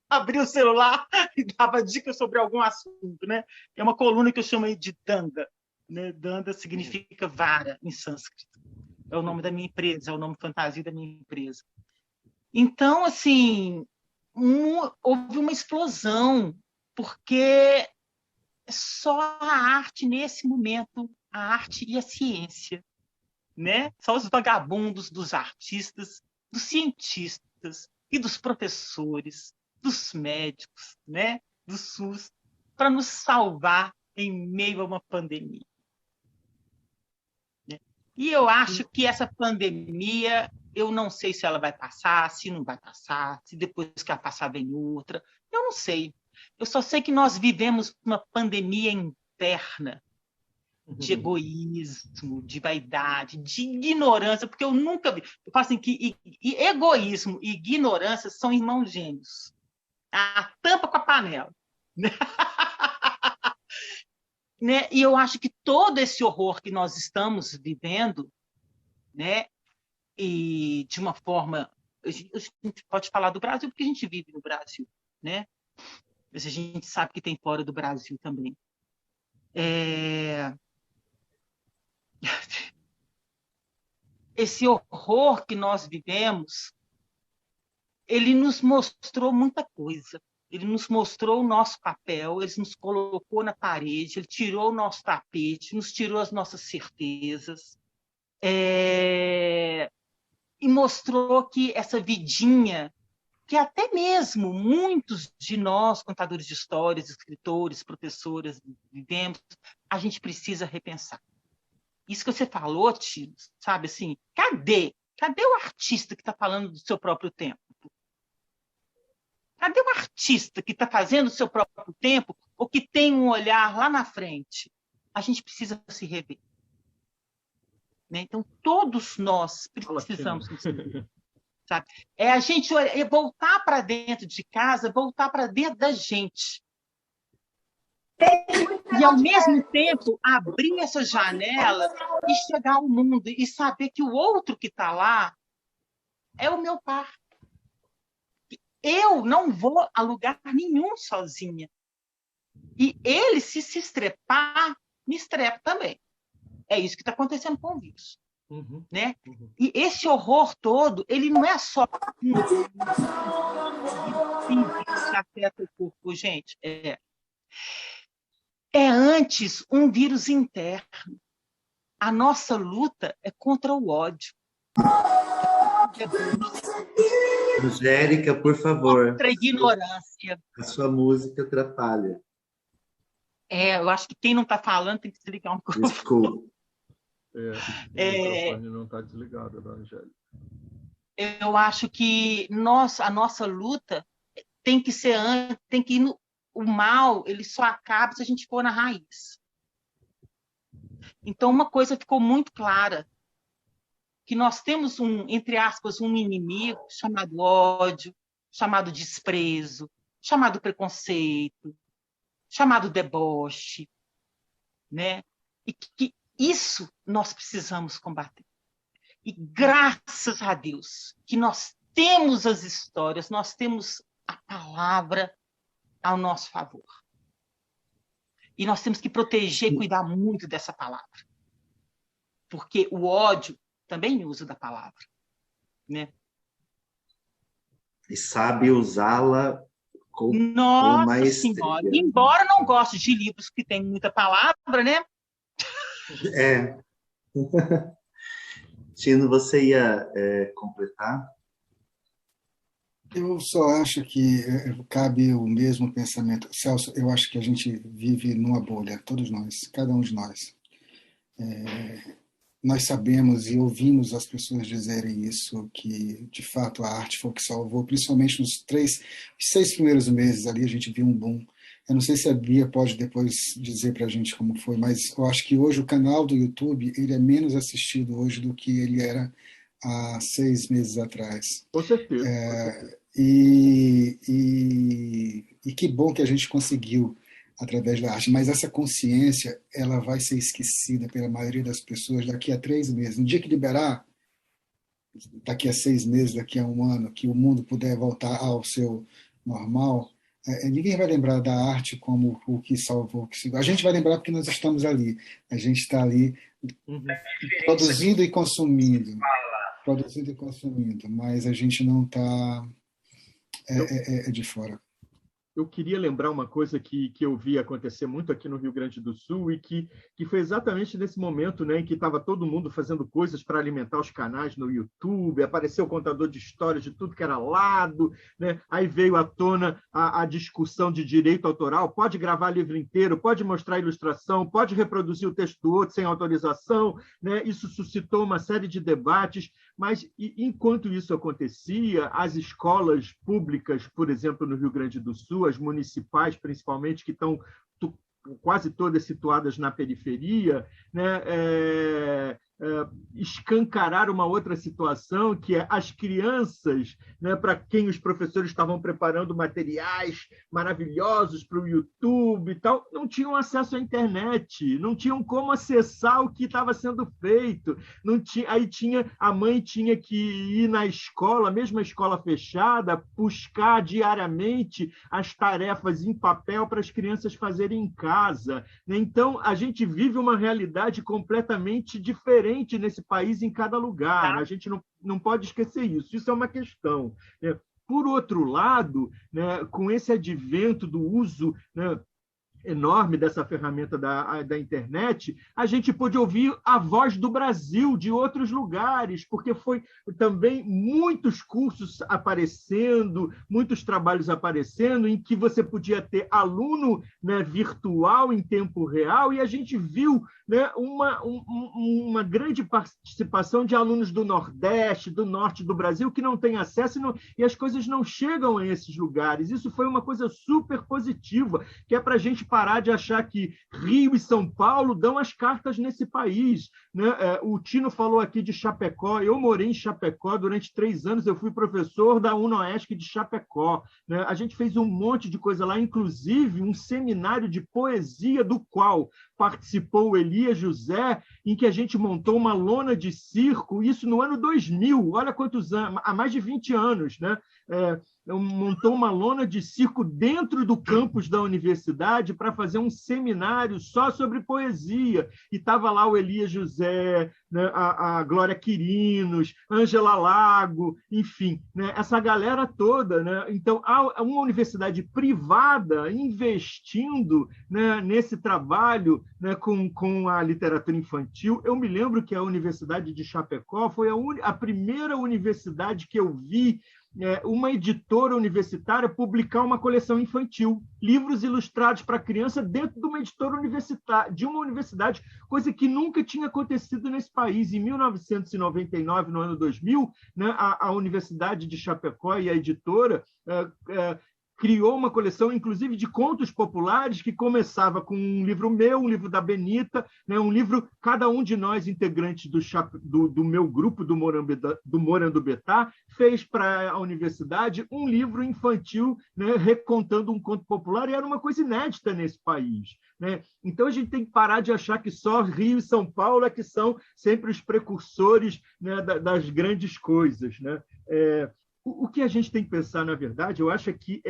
abria o celular e dava dicas sobre algum assunto. Né? É uma coluna que eu chamo de Danda. Né? Danda significa vara em sânscrito. É o nome da minha empresa, é o nome fantasia da minha empresa. Então, assim, houve uma explosão, porque só a arte, nesse momento, a arte e a ciência, né? Só os vagabundos dos artistas, dos cientistas e dos professores, dos médicos, né? Do SUS, para nos salvar em meio a uma pandemia. Né? E eu acho que essa pandemia, eu não sei se ela vai passar, se não vai passar, se depois que ela passar vem outra, eu não sei. Eu só sei que nós vivemos uma pandemia interna, de egoísmo, de vaidade, de ignorância, porque eu nunca vi. Eu falo assim que egoísmo e ignorância são irmãos gêmeos. A tampa com a panela. Né? E eu acho que todo esse horror que nós estamos vivendo, né? E de uma forma... A gente pode falar do Brasil, porque a gente vive no Brasil, né? Mas a gente sabe que tem fora do Brasil também. Esse horror que nós vivemos, ele nos mostrou muita coisa. Ele nos mostrou o nosso papel, ele nos colocou na parede, ele tirou o nosso tapete, nos tirou as nossas certezas, e mostrou que essa vidinha, que até mesmo muitos de nós, contadores de histórias, escritores, professoras, vivemos, a gente precisa repensar. Isso que você falou, Tino, sabe assim, cadê o artista que está falando do seu próprio tempo? Cadê o artista que está fazendo o seu próprio tempo ou que tem um olhar lá na frente? A gente precisa se rever. Né? Então, todos nós precisamos nos rever. Sabe? A gente voltar para dentro de casa, voltar para dentro da gente. E, ao mesmo tempo, abrir essa janela e chegar ao mundo e saber que o outro que está lá é o meu par. eu não vou a lugar nenhum sozinha. E ele, se estrepar, me estrepa também. É isso que está acontecendo com o vírus. Né? E esse horror todo, ele não é só um vírus que afeta o corpo, gente. É antes um vírus interno. A nossa luta é contra o ódio. Angélica, por favor. Contra a ignorância. A sua música atrapalha. Eu acho que quem não está falando tem que desligar um pouco. Desculpa. O microfone não está desligado, da Angélica. Eu acho que a nossa luta tem que ser tem que ir o mal, ele só acaba se a gente for na raiz. Então, uma coisa ficou muito clara, que nós temos entre aspas, um inimigo chamado ódio, chamado desprezo, chamado preconceito, chamado deboche, né? E que isso nós precisamos combater. E graças a Deus que nós temos as histórias, nós temos a palavra ao nosso favor. E nós temos que proteger e cuidar muito dessa palavra. Porque o ódio também usa da palavra, né? E sabe usá-la com maestria. Senhora. Embora eu não goste de livros que têm muita palavra, né? Tino, você ia completar? Eu só acho que cabe o mesmo pensamento. Celso, eu acho que a gente vive numa bolha, todos nós, cada um de nós. Nós sabemos e ouvimos as pessoas dizerem isso, que de fato a arte foi o que salvou, principalmente nos 6 primeiros meses ali a gente viu um boom. Eu não sei se a Bia pode depois dizer para a gente como foi, mas eu acho que hoje o canal do YouTube ele é menos assistido hoje do que ele era há 6 meses atrás. Com certeza. E que bom que a gente conseguiu através da arte, mas essa consciência ela vai ser esquecida pela maioria das pessoas daqui a 3 meses. No dia que liberar, daqui a 6 meses, daqui a 1 ano, que o mundo puder voltar ao seu normal, ninguém vai lembrar da arte como o que salvou. A gente vai lembrar porque nós estamos ali. A gente está ali produzindo e consumindo. Mas a gente não está de fora. Eu queria lembrar uma coisa que eu vi acontecer muito aqui no Rio Grande do Sul e que foi exatamente nesse momento, né, em que estava todo mundo fazendo coisas para alimentar os canais no YouTube, apareceu o contador de histórias de tudo que era lado, né? Aí veio à tona a discussão de direito autoral, pode gravar livro inteiro, pode mostrar ilustração, pode reproduzir o texto do outro sem autorização, né? Isso suscitou uma série de debates, mas enquanto isso acontecia, as escolas públicas, por exemplo, no Rio Grande do Sul, as municipais, principalmente, que estão quase todas situadas na periferia, né, escancarar uma outra situação, que é as crianças, né, para quem os professores estavam preparando materiais maravilhosos para o YouTube e tal, não tinham acesso à internet, não tinham como acessar o que estava sendo feito. A mãe tinha que ir na escola, mesmo a escola fechada, buscar diariamente as tarefas em papel para as crianças fazerem em casa. Então, a gente vive uma realidade completamente diferente nesse país, em cada lugar. A gente não pode esquecer isso. Isso é uma questão. Por outro lado, né, com esse advento do uso, né, enorme dessa ferramenta da internet, a gente pôde ouvir a voz do Brasil, de outros lugares, porque foi também muitos cursos aparecendo, muitos trabalhos aparecendo, em que você podia ter aluno, né, virtual em tempo real, e a gente viu, né, uma grande participação de alunos do Nordeste, do Norte do Brasil, que não têm acesso e as coisas não chegam a esses lugares. Isso foi uma coisa super positiva, que é para a gente parar de achar que Rio e São Paulo dão as cartas nesse país, né? O Tino falou aqui de Chapecó. Eu morei em Chapecó durante 3 anos, eu fui professor da UNOESC de Chapecó, né? A gente fez um monte de coisa lá, inclusive um seminário de poesia do qual participou o Elias José, em que a gente montou uma lona de circo, isso no ano 2000, olha quantos anos, há mais de 20 anos, né? montou uma lona de circo dentro do campus da universidade para fazer um seminário só sobre poesia. E estava lá o Elias José, né, a Glória Quirinos, Ângela Lago, enfim, né, essa galera toda. Né? Então, há uma universidade privada investindo, né, nesse trabalho, né, com a literatura infantil. Eu me lembro que a Universidade de Chapecó foi a primeira universidade que eu vi uma editora universitária publicar uma coleção infantil, livros ilustrados para criança dentro de uma editora universitária, de uma universidade, coisa que nunca tinha acontecido nesse país. Em 1999, no ano 2000, né, a Universidade de Chapecó e a editora criou uma coleção, inclusive, de contos populares, que começava com um livro meu, um livro da Benita, né, um livro, cada um de nós, integrantes do meu grupo, do Morandubetá, fez para a universidade um livro infantil, né, recontando um conto popular, e era uma coisa inédita nesse país. Né? Então, a gente tem que parar de achar que só Rio e São Paulo é que são sempre os precursores, né, das grandes coisas. Né? O que a gente tem que pensar, na verdade, eu acho que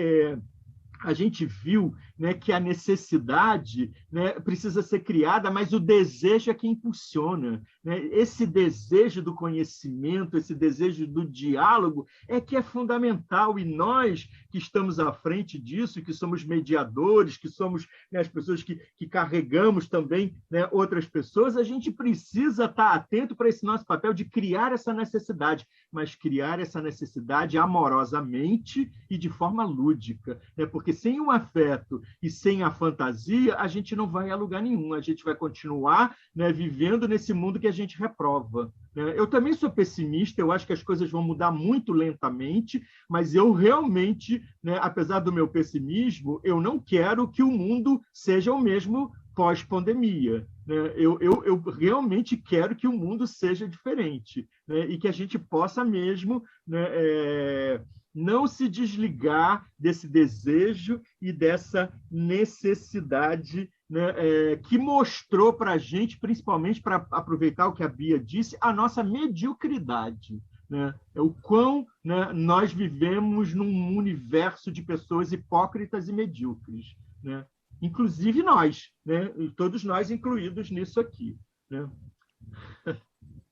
a gente viu, né, que a necessidade, né, precisa ser criada, mas o desejo é que impulsiona. Né? Esse desejo do conhecimento, esse desejo do diálogo é que é fundamental, e nós que estamos à frente disso, que somos mediadores, que somos, né, as pessoas que carregamos também, né, outras pessoas, a gente precisa estar atento para esse nosso papel de criar essa necessidade, mas criar essa necessidade amorosamente e de forma lúdica, né? Porque sem o afeto e sem a fantasia, a gente não vai a lugar nenhum, a gente vai continuar, né, vivendo nesse mundo que a gente reprova. Né? Eu também sou pessimista, eu acho que as coisas vão mudar muito lentamente, mas eu realmente, né, apesar do meu pessimismo, eu não quero que o mundo seja o mesmo pós-pandemia. Né? Eu realmente quero que o mundo seja diferente, né? E que a gente possa mesmo, né, não se desligar desse desejo e dessa necessidade, né, que mostrou para a gente, principalmente para aproveitar o que a Bia disse, a nossa mediocridade. Né? O quão, né, nós vivemos num universo de pessoas hipócritas e medíocres. Né? Inclusive nós, né? Todos nós incluídos nisso aqui. Né?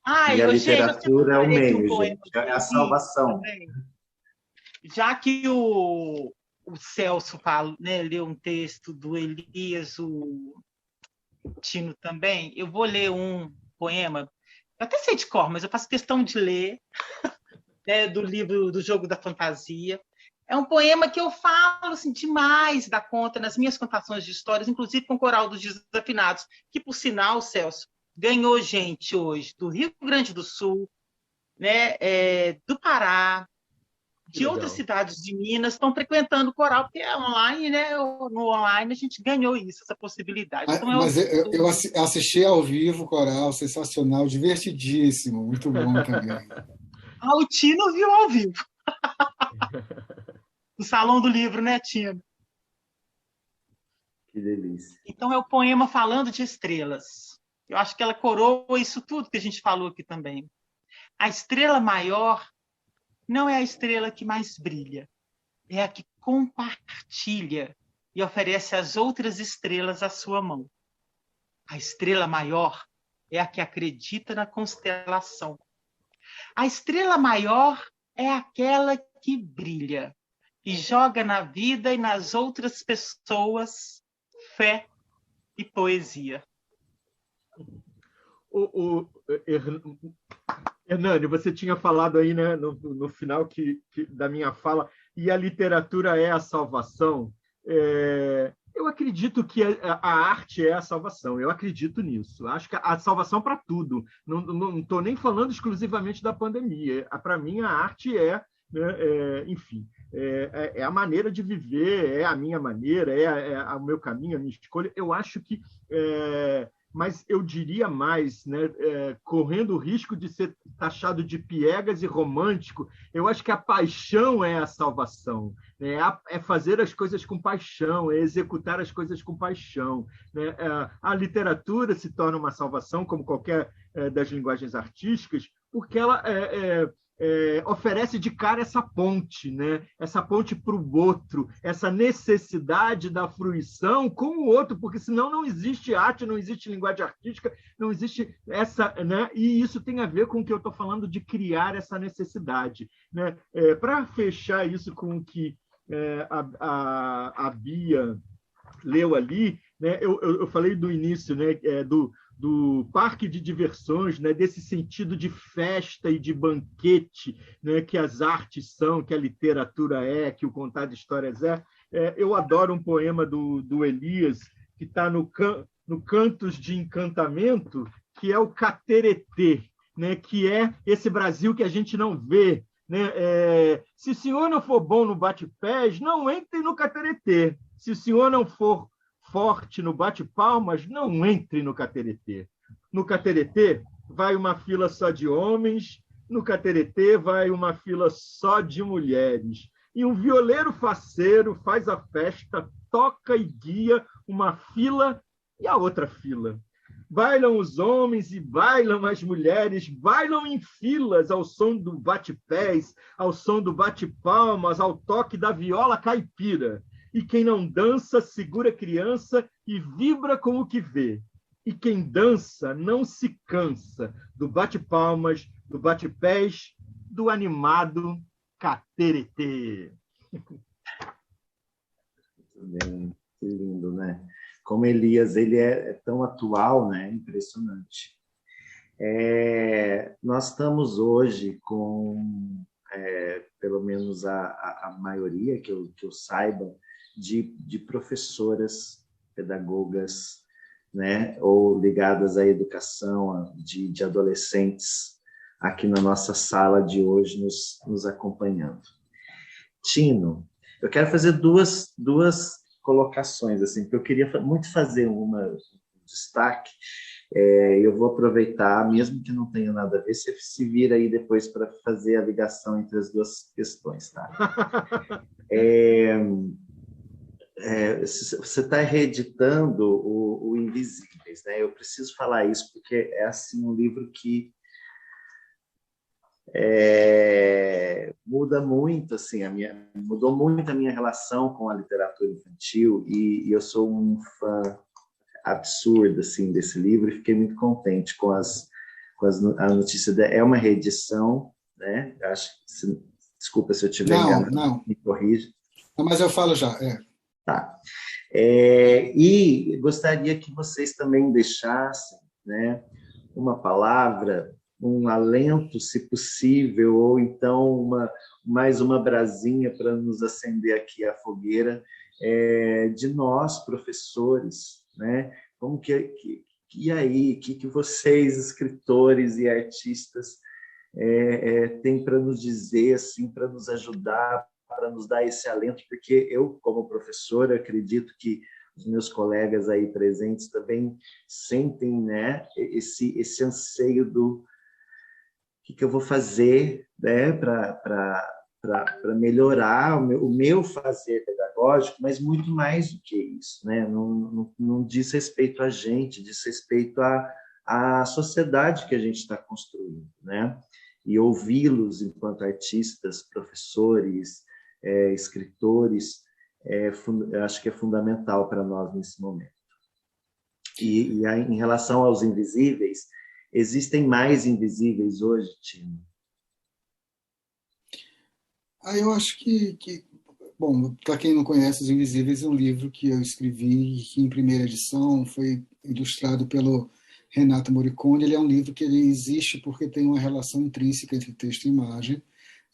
E a literatura é o meio, gente, é a salvação. Já que o Celso fala, né, leu um texto do Elias, o Tino também, eu vou ler um poema, eu até sei de cor, mas eu faço questão de ler, né, do livro do Jogo da Fantasia. É um poema que eu falo assim, demais da conta nas minhas contações de histórias, inclusive com o Coral dos Desafinados, que, por sinal, Celso, ganhou gente hoje do Rio Grande do Sul, né, do Pará, de outras cidades de Minas, estão frequentando o coral, porque é online, né? No online a gente ganhou isso, essa possibilidade. Então, mas eu assisti ao vivo o coral, sensacional, divertidíssimo, muito bom também. O Tino viu ao vivo. No Salão do Livro, né, Tino? Que delícia. Então, é o poema Falando de Estrelas. Eu acho que ela coroa isso tudo que a gente falou aqui também. A estrela maior não é a estrela que mais brilha, é a que compartilha e oferece às outras estrelas a sua mão. A estrela maior é a que acredita na constelação. A estrela maior é aquela que brilha e joga na vida e nas outras pessoas fé e poesia. Hernani, você tinha falado aí, né, no final da minha fala, e a literatura é a salvação. Eu acredito que a arte é a salvação, eu acredito nisso. Acho que a salvação para tudo. Não estou nem falando exclusivamente da pandemia. Para mim, a arte enfim, é a maneira de viver, é a minha maneira, é o meu caminho, a minha escolha. Eu acho que... mas eu diria mais, né, correndo o risco de ser taxado de piegas e romântico, eu acho que a paixão é a salvação, né? É fazer as coisas com paixão, é executar as coisas com paixão. Né? A literatura se torna uma salvação, como qualquer das linguagens artísticas, porque oferece de cara essa ponte, né? Essa ponte para o outro, essa necessidade da fruição com o outro, porque senão não existe arte, não existe linguagem artística, não existe essa, né? E isso tem a ver com o que eu estou falando de criar essa necessidade, né? Para fechar isso com o que a Bia leu ali, né? Eu falei do início, né? Do parque de diversões, né? Desse sentido de festa e de banquete, né? Que as artes são, que a literatura que o contar de histórias eu adoro um poema do Elias, que está no Cantos de Encantamento, que é o Cateretê, né? Que é esse Brasil que a gente não vê, né? Se o senhor não for bom no bate-pés, não entre no Cateretê. Se o senhor não for forte no bate-palmas, não entre no Cateretê. No Cateretê vai uma fila só de homens, no Cateretê vai uma fila só de mulheres. E um violeiro faceiro faz a festa, toca e guia uma fila e a outra fila. Bailam os homens e bailam as mulheres, bailam em filas ao som do bate-pés, ao som do bate-palmas, ao toque da viola caipira. E quem não dança, segura a criança e vibra com o que vê. E quem dança não se cansa do bate-palmas, do bate-pés, do animado Cateretê. Muito bem, que lindo, né? Como Elias, ele é tão atual, né? Impressionante. Nós estamos hoje com, pelo menos a maioria, que eu saiba, de professoras, pedagogas, né, ou ligadas à educação de adolescentes aqui na nossa sala de hoje nos acompanhando. Tino, eu quero fazer duas colocações, assim, porque eu queria muito fazer um destaque. Eu vou aproveitar, mesmo que não tenha nada a ver, você se vira aí depois para fazer a ligação entre as duas questões, tá? Você está reeditando o Invisíveis, né? Eu preciso falar isso porque é assim um livro que muda muito, assim, mudou muito a minha relação com a literatura infantil e eu sou um fã absurdo assim desse livro e fiquei muito contente com a notícia. É uma reedição, né? Acho que, desculpa se eu estiver enganado, não. Me corrija. Não, mas eu falo já. Tá. E gostaria que vocês também deixassem, né, uma palavra, um alento, se possível, ou então mais uma brasinha para nos acender aqui a fogueira, de nós, professores, né? Como e aí, que vocês, escritores e artistas, têm para nos dizer, assim, para nos ajudar, para nos dar esse alento, porque eu, como professor, acredito que os meus colegas aí presentes também sentem, né, esse anseio do que eu vou fazer, né, para melhorar o meu fazer pedagógico, mas muito mais do que isso, né? Não diz respeito a gente, diz respeito à sociedade que a gente está construindo, né? E ouvi-los enquanto artistas, professores, escritores, eu acho que é fundamental para nós nesse momento. E em relação aos invisíveis, existem mais invisíveis hoje, Tino? Eu acho que bom, para quem não conhece, Os Invisíveis é um livro que eu escrevi, que em primeira edição foi ilustrado pelo Renato Morricone. Ele é um livro que ele existe porque tem uma relação intrínseca entre texto e imagem.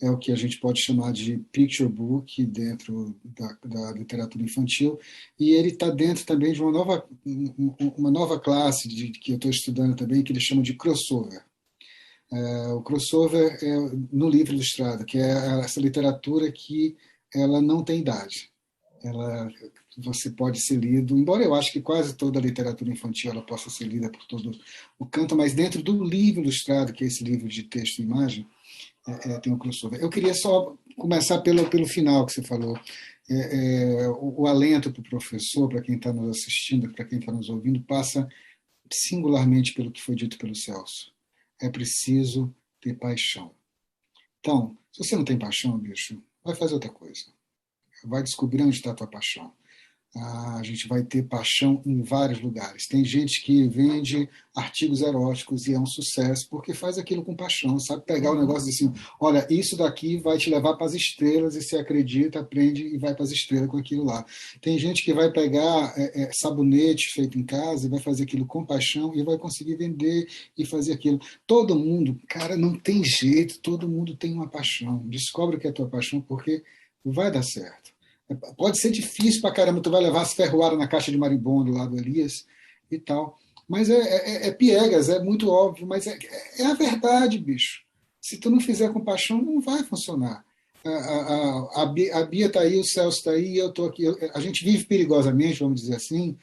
É o que a gente pode chamar de picture book dentro da literatura infantil, e ele está dentro também de uma nova classe que eu estou estudando também, que eles chamam de crossover. O crossover é no livro ilustrado, que é essa literatura que ela não tem idade. Você pode ser lido, embora eu acho que quase toda a literatura infantil ela possa ser lida por todo o canto, mas dentro do livro ilustrado, que é esse livro de texto e imagem, tem um crossover. Eu queria só começar pelo final que você falou. O alento para o professor, para quem está nos assistindo, para quem está nos ouvindo, passa singularmente pelo que foi dito pelo Celso. É preciso ter paixão. Então, se você não tem paixão, bicho, vai fazer outra coisa. Vai descobrir onde está a tua paixão. A gente vai ter paixão em vários lugares. Tem gente que vende artigos eróticos e é um sucesso porque faz aquilo com paixão, sabe pegar o negócio assim, olha, isso daqui vai te levar para as estrelas e você acredita, aprende e vai para as estrelas com aquilo lá. Tem gente que vai pegar sabonete feito em casa e vai fazer aquilo com paixão e vai conseguir vender e fazer aquilo. Todo mundo, cara, não tem jeito, todo mundo tem uma paixão. Descobre o que é a tua paixão porque vai dar certo. Pode ser difícil pra caramba, tu vai levar as ferroadas na caixa de marimbondo lá do Elias e tal. Mas é piegas, é muito óbvio, mas é a verdade, bicho. Se tu não fizer com paixão, não vai funcionar. A Bia está aí, o Celso está aí, eu estou aqui. A gente vive perigosamente, vamos dizer assim,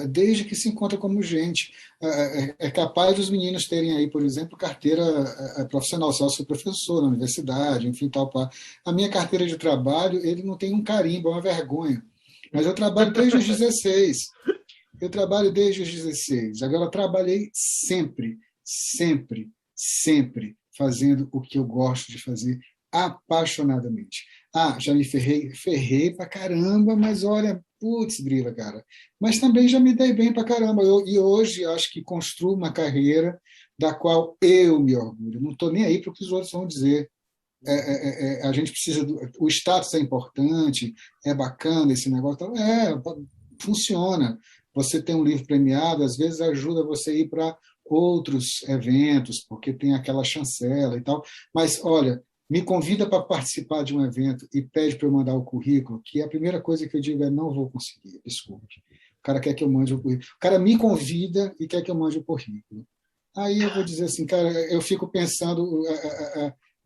desde que se encontra como gente. É capaz dos meninos terem aí, por exemplo, carteira profissional. O Celso foi professor na universidade, enfim, tal. A minha carteira de trabalho, ele não tem um carimbo, é uma vergonha. Mas eu trabalho desde os 16. Eu trabalho desde os 16. Agora, eu trabalhei sempre, sempre, sempre fazendo o que eu gosto de fazer, apaixonadamente. Já me ferrei pra caramba, mas olha, putz, grila, cara. Mas também já me dei bem pra caramba. E hoje acho que construo uma carreira da qual eu me orgulho. Não estou nem aí para o que os outros vão dizer. A gente precisa o status é importante, é bacana esse negócio. Funciona. Você tem um livro premiado, às vezes ajuda você a ir para outros eventos, porque tem aquela chancela e tal. Mas, olha, me convida para participar de um evento e pede para eu mandar o currículo, que a primeira coisa que eu digo é não vou conseguir, desculpe. O cara quer que eu mande o currículo. O cara me convida e quer que eu mande o currículo. Aí eu vou dizer assim, cara, eu fico pensando,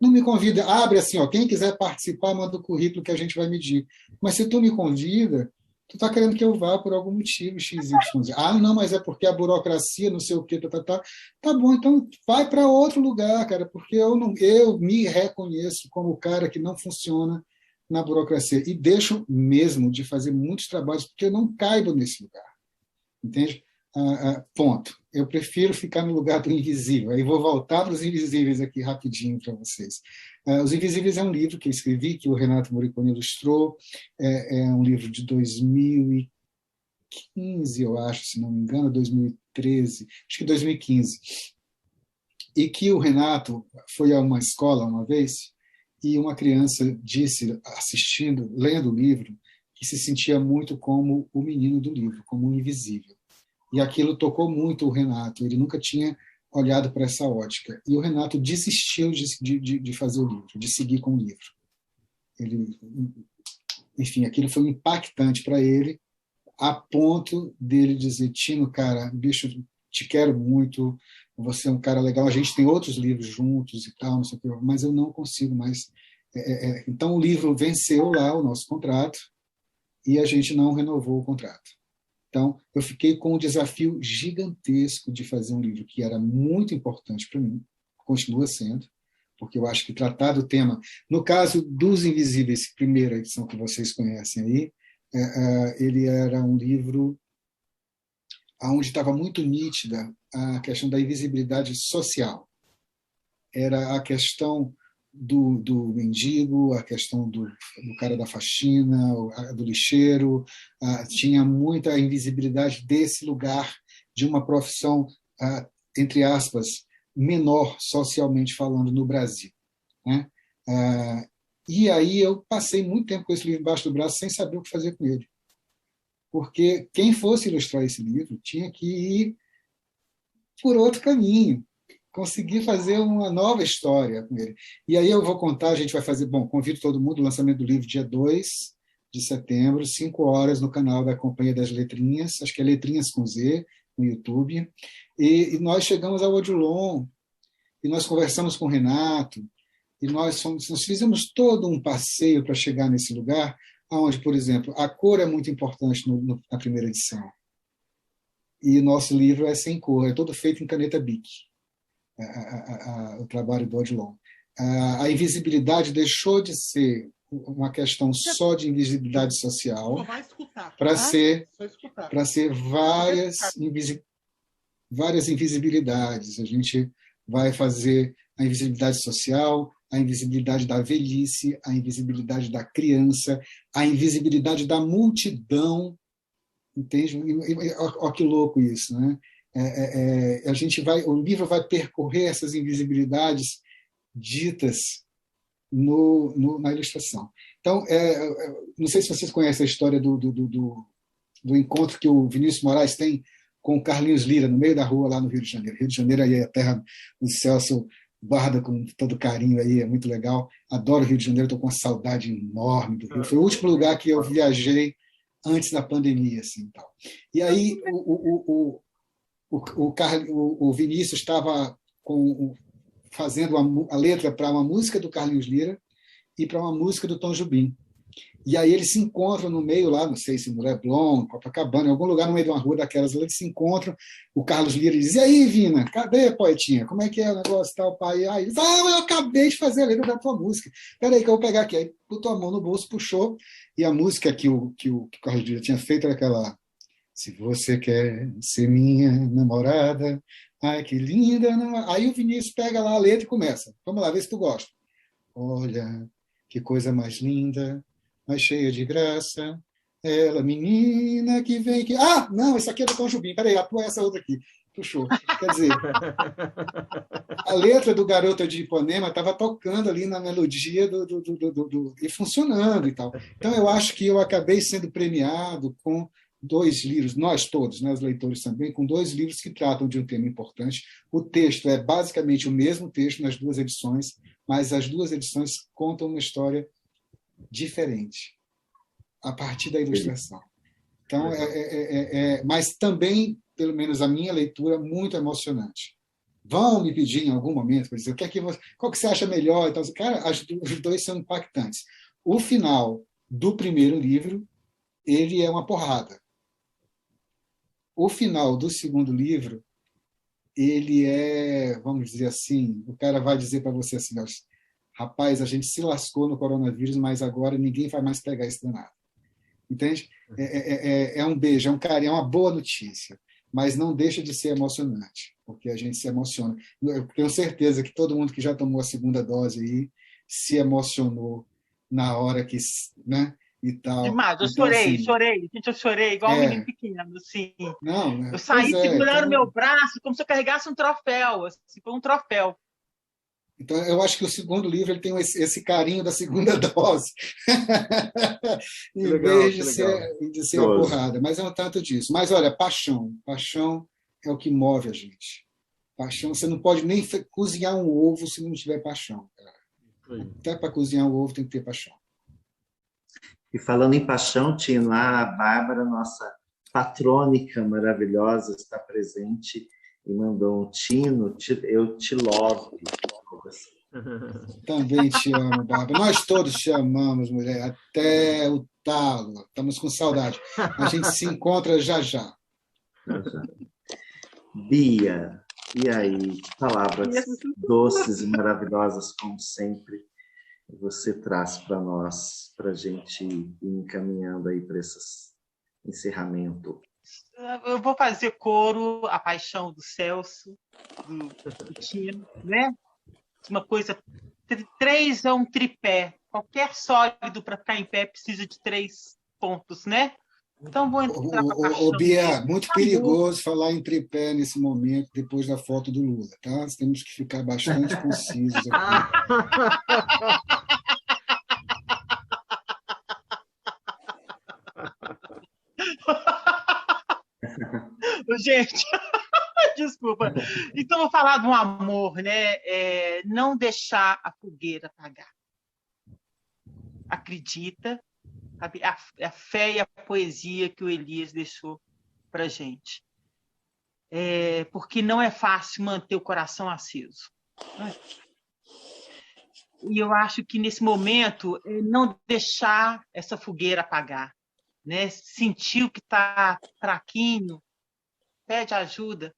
não me convida, abre assim, quem quiser participar, manda o currículo que a gente vai medir. Mas se tu me convida, tu está querendo que eu vá por algum motivo, XY. Não, mas é porque a burocracia, não sei o quê, tá bom, então vai para outro lugar, cara, porque eu me reconheço como o cara que não funciona na burocracia e deixo mesmo de fazer muitos trabalhos porque eu não caibo nesse lugar, entende? Ponto. Eu prefiro ficar no lugar do invisível. Aí vou voltar para os invisíveis aqui rapidinho para vocês. Os Invisíveis é um livro que eu escrevi, que o Renato Morricone ilustrou. É um livro de 2015, eu acho, se não me engano, 2013, acho que 2015. E que o Renato foi a uma escola uma vez e uma criança disse, assistindo, lendo o livro, que se sentia muito como o menino do livro, como um invisível. E aquilo tocou muito o Renato, ele nunca tinha olhado para essa ótica. E o Renato desistiu de fazer o livro, de seguir com o livro. Enfim, aquilo foi impactante para ele, a ponto dele dizer, Tino, cara, bicho, te quero muito, você é um cara legal, a gente tem outros livros juntos e tal, não sei o que, mas eu não consigo mais. Então o livro venceu lá o nosso contrato e a gente não renovou o contrato. Então, eu fiquei com um desafio gigantesco de fazer um livro que era muito importante para mim, continua sendo, porque eu acho que tratar do tema, no caso dos Invisíveis, primeira edição que vocês conhecem aí, ele era um livro onde estava muito nítida a questão da invisibilidade social. Era a questão do mendigo, a questão do cara da faxina, do lixeiro, tinha muita invisibilidade desse lugar de uma profissão, entre aspas, menor socialmente falando no Brasil, né? E aí eu passei muito tempo com esse livro embaixo do braço sem saber o que fazer com ele, porque quem fosse ilustrar esse livro tinha que ir por outro caminho, conseguir fazer uma nova história com ele. E aí eu vou contar, a gente vai fazer, convido todo mundo, o lançamento do livro dia 2 de setembro, 5 horas, no canal da Companhia das Letrinhas, acho que é Letrinhas com Z, no YouTube, e nós chegamos ao Odilon, e nós conversamos com o Renato, e nós fizemos todo um passeio para chegar nesse lugar, onde, por exemplo, a cor é muito importante na primeira edição, e o nosso livro é sem cor, é todo feito em caneta Bic. O trabalho do Odilon. A invisibilidade deixou de ser uma questão só de invisibilidade social para ser várias invisibilidades. A gente vai fazer a invisibilidade social, a invisibilidade da velhice, a invisibilidade da criança, a invisibilidade da multidão, entende? Olha que louco isso, né? A gente o livro vai percorrer essas invisibilidades ditas na ilustração. Então, não sei se vocês conhecem a história do encontro que o Vinícius Moraes tem com o Carlinhos Lira, no meio da rua, lá no Rio de Janeiro. Rio de Janeiro aí é a terra do Celso, guarda com todo carinho aí, é muito legal. Adoro o Rio de Janeiro, estou com uma saudade enorme do Rio. Foi o último lugar que eu viajei antes da pandemia. Assim, tal. E aí o Vinícius estava fazendo a letra para uma música do Carlinhos Lira e para uma música do Tom Jobim. E aí eles se encontram no meio lá, não sei se no Leblon, Copacabana, em algum lugar no meio de uma rua daquelas, eles se encontram, o Carlos Lira diz, e aí, Vina, cadê, poetinha? Como é que é o negócio tal, pai? Aí ele diz, eu acabei de fazer a letra da tua música. Peraí que eu vou pegar aqui. Aí botou a mão no bolso, puxou, e a música que o Carlos Lira tinha feito era aquela, se você quer ser minha namorada, ai, que linda. Aí o Vinícius pega lá a letra e começa. Vamos lá, vê se tu gosta. Olha, que coisa mais linda, mais cheia de graça, ela, menina que vem que... não, isso aqui é do Tom Jobim, peraí, atua essa outra aqui. Puxou. Quer dizer, a letra do Garota de Ipanema estava tocando ali na melodia e funcionando e tal. Então, eu acho que eu acabei sendo premiado com 2 livros, nós todos, né, os leitores também, com 2 livros que tratam de um tema importante. O texto é basicamente o mesmo texto nas 2 edições, mas as 2 edições contam uma história diferente, a partir da ilustração. Então, mas também, pelo menos a minha leitura, muito emocionante. Vão me pedir em algum momento para dizer qual que você acha melhor. Então, cara, os 2 são impactantes. O final do primeiro livro, ele é uma porrada. O final do segundo livro, ele vamos dizer assim, o cara vai dizer para você assim, rapaz, a gente se lascou no coronavírus, mas agora ninguém vai mais pegar esse danado. Entende? É um beijo, é um carinho, é uma boa notícia, mas não deixa de ser emocionante, porque a gente se emociona. Eu tenho certeza que todo mundo que já tomou a segunda dose aí se emocionou na hora que, né, e tal. Demais, eu então, chorei, assim, chorei. Gente, eu chorei igual um menino pequeno, assim. Não, eu saí segurando então, meu braço como se eu carregasse um troféu, assim, foi um troféu. Então, eu acho que o segundo livro ele tem esse carinho da segunda dose, em vez de ser a porrada. Mas é um tanto disso. Mas, olha, paixão. Paixão é o que move a gente. Paixão, você não pode nem cozinhar um ovo se não tiver paixão. Cara. Até para cozinhar um ovo tem que ter paixão. E falando em paixão, Tino, a Bárbara, nossa patrônica maravilhosa, está presente e mandou um Tino, eu te love. Também te amo, Bárbara. Nós todos te amamos, mulher, até o talo. Estamos com saudade. A gente se encontra já já. Bia, e aí? Palavras doces e maravilosas, como sempre, você traz para nós, para a gente ir encaminhando aí para esse encerramento. Eu vou fazer coro A Paixão do Celso, do Tino, né? Uma coisa, 3 é um tripé. Qualquer sólido para ficar em pé precisa de 3 pontos, né? Então vou entrar com a paixão. Bia, muito perigoso falar em tripé nesse momento, depois da foto do Lula, tá? Temos que ficar bastante concisos aqui. Gente, desculpa. Então, vou falar de um amor, né? Não deixar a fogueira apagar. Acredita, sabe? A fé e a poesia que o Elias deixou para a gente. Porque não é fácil manter o coração aceso. E eu acho que, nesse momento, não deixar essa fogueira apagar. Né? Sentir o que está fraquinho, pede ajuda,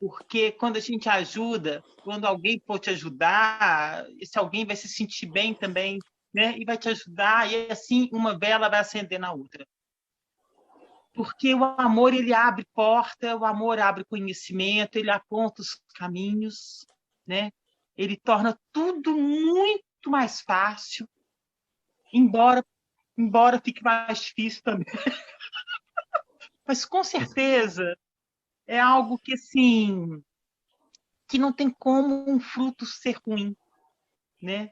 porque quando a gente ajuda, quando alguém for te ajudar, esse alguém vai se sentir bem também, né? E vai te ajudar, e assim uma vela vai acender na outra. Porque o amor, ele abre porta, o amor abre conhecimento, ele aponta os caminhos, né? ele torna tudo muito mais fácil, embora fique mais difícil também. Mas, com certeza, é algo que, assim, que não tem como um fruto ser ruim, né?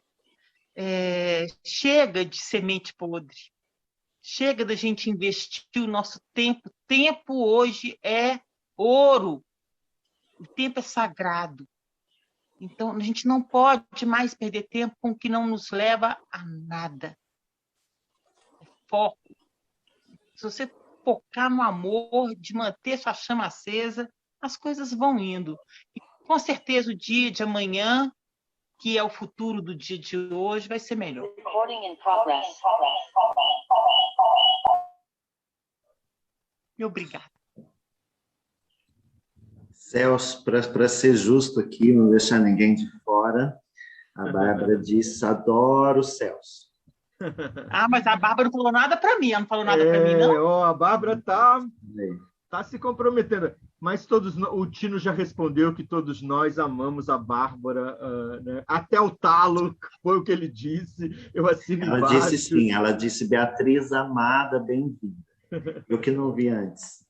Chega de semente podre. Chega da gente investir o nosso tempo. Tempo hoje é ouro. O tempo é sagrado. Então, a gente não pode mais perder tempo com o que não nos leva a nada. Foco. Se você focar no amor, de manter sua chama acesa, as coisas vão indo. E, com certeza, o dia de amanhã, que é o futuro do dia de hoje, vai ser melhor. Obrigada. Celso, para ser justo aqui, não deixar ninguém de fora, a Bárbara disse, adoro o Celso. Mas a Bárbara não falou nada para mim, ela não falou nada para mim, não? A Bárbara está se comprometendo. Mas o Tino já respondeu que todos nós amamos a Bárbara, né? Até o talo, foi o que ele disse. Eu assino ela embaixo. Disse sim, ela disse, Beatriz amada, bem-vinda. Eu que não vi antes.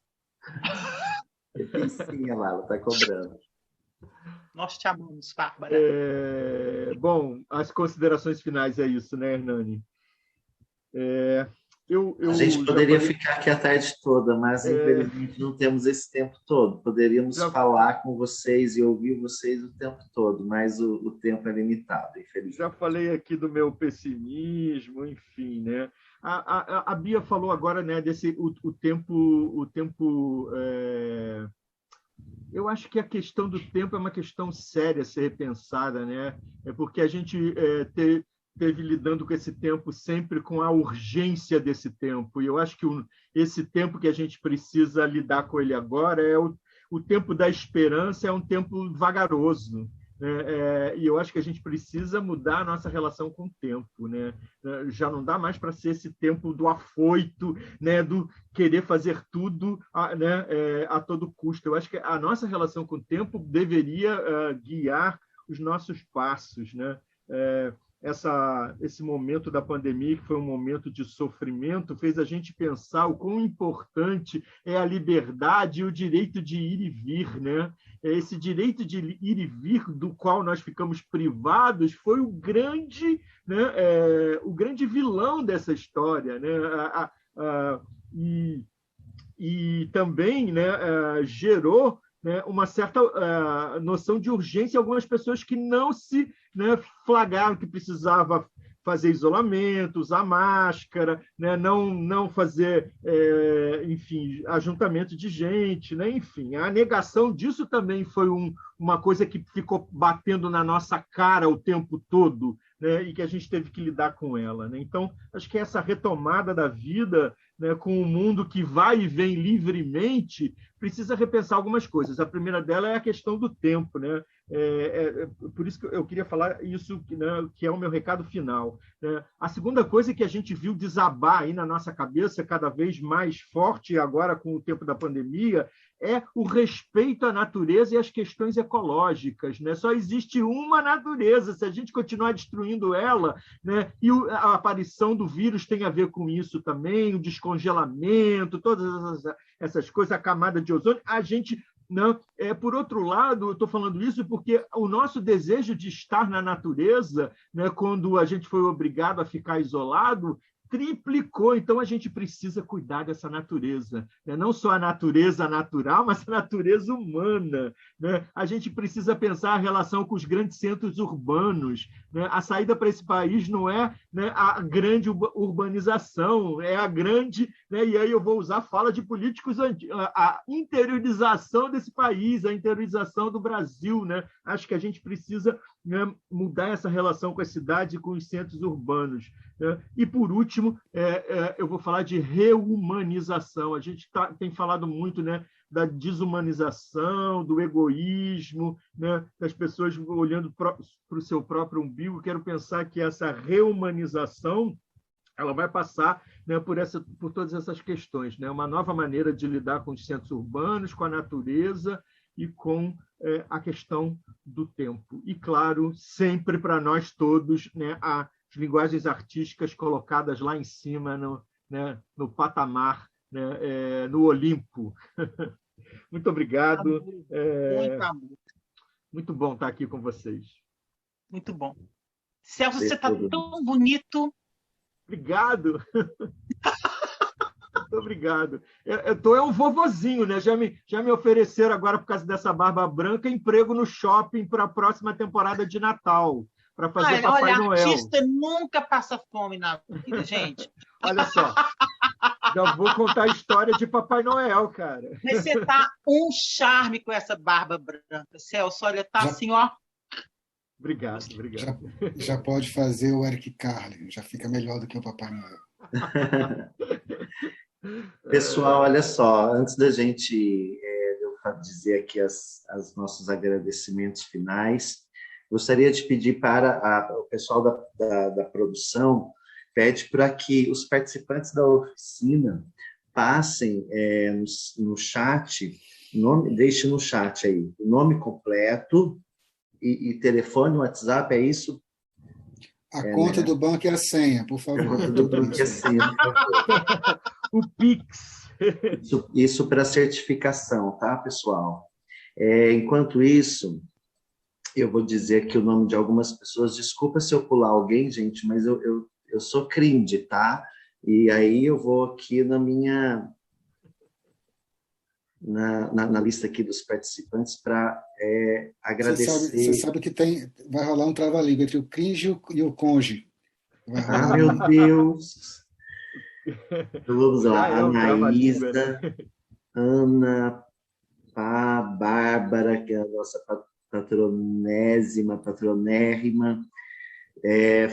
Sim, ela está cobrando. Nós te amamos, Bárbara. Bom, as considerações finais é isso, né, Hernani? A gente poderia ficar aqui a tarde toda, mas infelizmente não temos esse tempo todo. Poderíamos falar com vocês e ouvir vocês o tempo todo, mas o tempo é limitado, infelizmente. Já falei aqui do meu pessimismo, enfim, né? A Bia falou agora, né, desse o tempo. Eu acho que a questão do tempo é uma questão séria a ser repensada, né? Porque a gente teve lidando com esse tempo sempre com a urgência desse tempo. E eu acho que esse tempo que a gente precisa lidar com ele agora é o tempo da esperança, é um tempo vagaroso. E eu acho que a gente precisa mudar a nossa relação com o tempo, né? Já não dá mais para ser esse tempo do afoito, né? Do querer fazer tudo, né? A todo custo. Eu acho que a nossa relação com o tempo deveria guiar os nossos passos, né? Esse momento da pandemia, que foi um momento de sofrimento, fez a gente pensar o quão importante é a liberdade e o direito de ir e vir, né? Esse direito de ir e vir, do qual nós ficamos privados, foi o grande vilão dessa história, né? E também, né, gerou, né, uma certa noção de urgência em algumas pessoas que não se, né, flagraram que precisava fazer isolamento, usar máscara, né, não fazer, enfim, ajuntamento de gente, né, enfim. A negação disso também foi uma coisa que ficou batendo na nossa cara o tempo todo, né, e que a gente teve que lidar com ela, né? Então, acho que essa retomada da vida, né, com o mundo que vai e vem livremente, precisa repensar algumas coisas. A primeira dela é a questão do tempo, né? Por isso que eu queria falar isso, né, que é o meu recado final, né? A segunda coisa que a gente viu desabar aí na nossa cabeça cada vez mais forte agora com o tempo da pandemia é o respeito à natureza e às questões ecológicas, né? Só existe uma natureza. Se a gente continuar destruindo ela, né, e a aparição do vírus tem a ver com isso também, o descongelamento, todas essas coisas, a camada de ozônio, a gente não. Por outro lado, eu estou falando isso porque o nosso desejo de estar na natureza, né, quando a gente foi obrigado a ficar isolado, triplicou. Então, a gente precisa cuidar dessa natureza, né? Não só a natureza natural, mas a natureza humana, né? A gente precisa pensar a relação com os grandes centros urbanos, né? A saída para esse país não é, né, a grande urbanização, é a grande, né, e aí eu vou usar a fala de políticos antigos, a interiorização desse país, a interiorização do Brasil, né? Acho que a gente precisa, né, mudar essa relação com a cidade e com os centros urbanos, né? E, por último, eu vou falar de reumanização. A gente tem falado muito, né, da desumanização, do egoísmo, né, das pessoas olhando para o seu próprio umbigo. Quero pensar que essa reumanização ela vai passar, né, por todas essas questões, né? Uma nova maneira de lidar com os centros urbanos, com a natureza, e com a questão do tempo. E, claro, sempre para nós todos, né, as linguagens artísticas colocadas lá em cima, no patamar, né, no Olimpo. Muito obrigado. Muito amor. Muito bom estar aqui com vocês. Muito bom. Celso, você está tão bonito. Obrigado. Muito obrigado. Eu tô um vovozinho, né? Já me ofereceram agora, por causa dessa barba branca, emprego no shopping para a próxima temporada de Natal, para fazer Papai Noel. Artista nunca passa fome na vida, gente. Olha só, já vou contar a história de Papai Noel, cara. Mas você tá um charme com essa barba branca, Celso. Olha, tá assim, ó. Obrigado. Já pode fazer o Eric Carle, já fica melhor do que o Papai Noel. Pessoal, olha só, antes da gente eu dizer aqui os nossos agradecimentos finais, gostaria de pedir para o pessoal da produção, pede para que os participantes da oficina passem no chat, deixe no chat aí, o nome completo e telefone, WhatsApp, é isso? A conta do banco e a senha, por favor. A conta do banco e a senha, por favor. O Pix. Isso para certificação, tá, pessoal? Enquanto isso, eu vou dizer aqui o nome de algumas pessoas. Desculpa se eu pular alguém, gente, mas eu sou cringe, tá? E aí eu vou aqui na minha... Na lista aqui dos participantes para agradecer. Você sabe que vai rolar um trava-língua entre o cringe e o conge. Meu Deus! Então, vamos lá. Anaísa, Ana, Pá, Bárbara, que é a nossa patronérrima,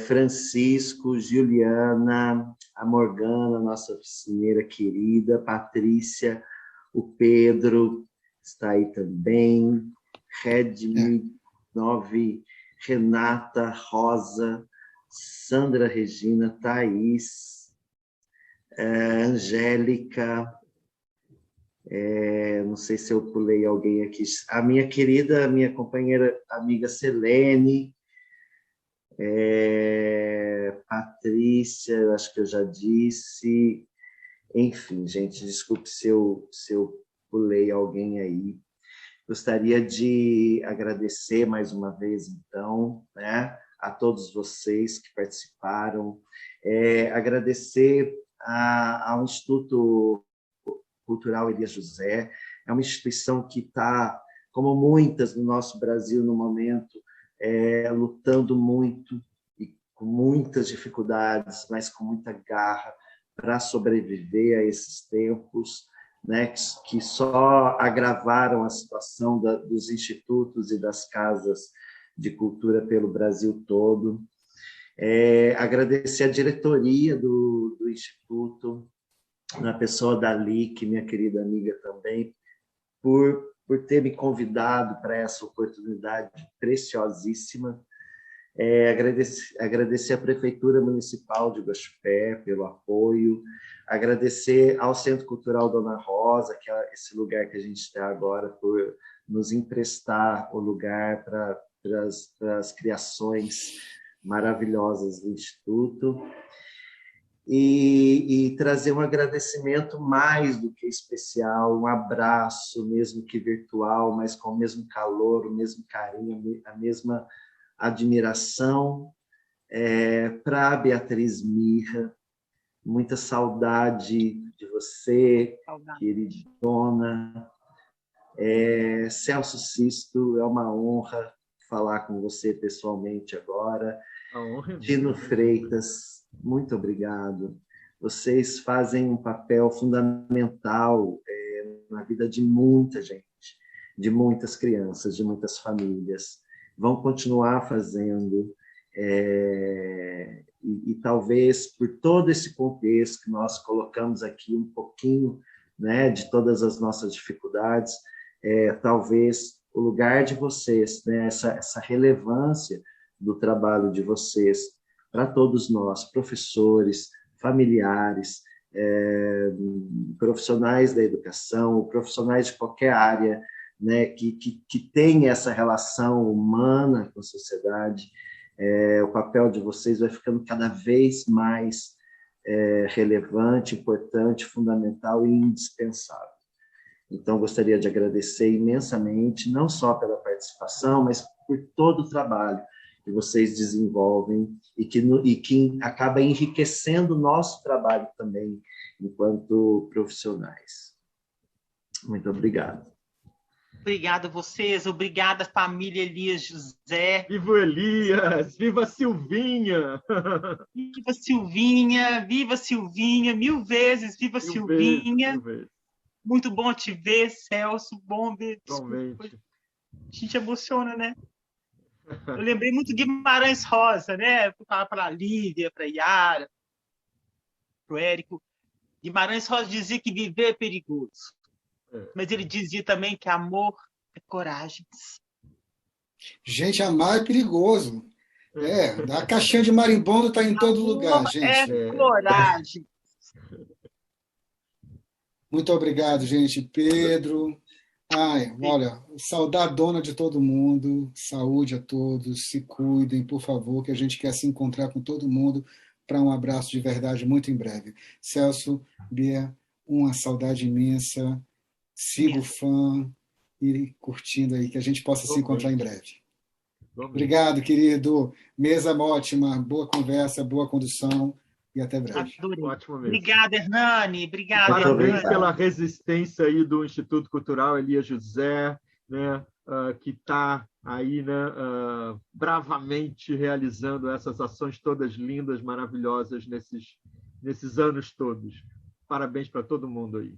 Francisco, Juliana, a Morgana, nossa oficineira querida, Patrícia, o Pedro está aí também, Redmi 9, Renata, Rosa, Sandra Regina, Thaís, Angélica, não sei se eu pulei alguém aqui, a minha querida, minha companheira, amiga Selene, Patrícia, acho que eu já disse. Enfim, gente, desculpe se eu pulei alguém aí. Gostaria de agradecer mais uma vez, então, né, a todos vocês que participaram, agradecer ao Instituto Cultural Elias José, é uma instituição que está, como muitas no nosso Brasil no momento, lutando muito e com muitas dificuldades, mas com muita garra, para sobreviver a esses tempos, né, que só agravaram a situação dos institutos e das casas de cultura pelo Brasil todo. Agradecer a diretoria do Instituto, na pessoa da Lic, minha querida amiga também, por ter me convidado para essa oportunidade preciosíssima. Agradecer à Prefeitura Municipal de Guaxupé pelo apoio, agradecer ao Centro Cultural Dona Rosa, que é esse lugar que a gente está agora, por nos emprestar o lugar para as criações maravilhosas do Instituto, e trazer um agradecimento mais do que especial, um abraço, mesmo que virtual, mas com o mesmo calor, o mesmo carinho, a mesma admiração para a Beatriz Mirra, muita saudade de você, queridona. Celso Sisto, é uma honra falar com você pessoalmente agora. Dino Freitas, muito obrigado. Vocês fazem um papel fundamental na vida de muita gente, de muitas crianças, de muitas famílias. Vão continuar fazendo, e talvez por todo esse contexto que nós colocamos aqui um pouquinho, né, de todas as nossas dificuldades, talvez o lugar de vocês, né, essa relevância do trabalho de vocês para todos nós, professores, familiares, profissionais da educação, profissionais de qualquer área né, que tem essa relação humana com a sociedade, o papel de vocês vai ficando cada vez mais relevante, importante, fundamental e indispensável. Então, gostaria de agradecer imensamente, não só pela participação, mas por todo o trabalho que vocês desenvolvem e que acaba enriquecendo o nosso trabalho também, enquanto profissionais. Muito obrigado. Obrigada a vocês, obrigada família Elias José. Viva o Elias, viva a Silvinha! Viva Silvinha, viva Silvinha, mil vezes, viva Silvinha. Mil vezes. Muito bom te ver, Celso, bom ver. Realmente. A gente emociona, né? Eu lembrei muito de Guimarães Rosa, né? Para a Lívia, para a Yara, para o Érico. Guimarães Rosa dizia que viver é perigoso. Mas ele dizia também que amor é coragem. Gente, amar é perigoso. A caixinha de marimbondo está em todo lugar, gente. É coragem. Muito obrigado, gente. Pedro. Olha, saudadona de todo mundo. Saúde a todos. Se cuidem, por favor, que a gente quer se encontrar com todo mundo para um abraço de verdade muito em breve. Celso, Bia, uma saudade imensa. Siga o fã e curtindo aí, que a gente possa se encontrar em breve. Obrigado, querido. Mesa ótima, boa conversa, boa condução e até breve. Ótimo mesmo. Obrigada, Hernani. Obrigada, Parabéns pela resistência aí do Instituto Cultural Elias José, né, que está aí, né, bravamente realizando essas ações todas lindas, maravilhosas nesses anos todos. Parabéns para todo mundo aí.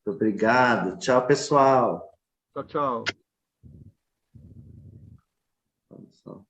Obrigado. Tchau, pessoal. Tchau, tchau. Vamos só.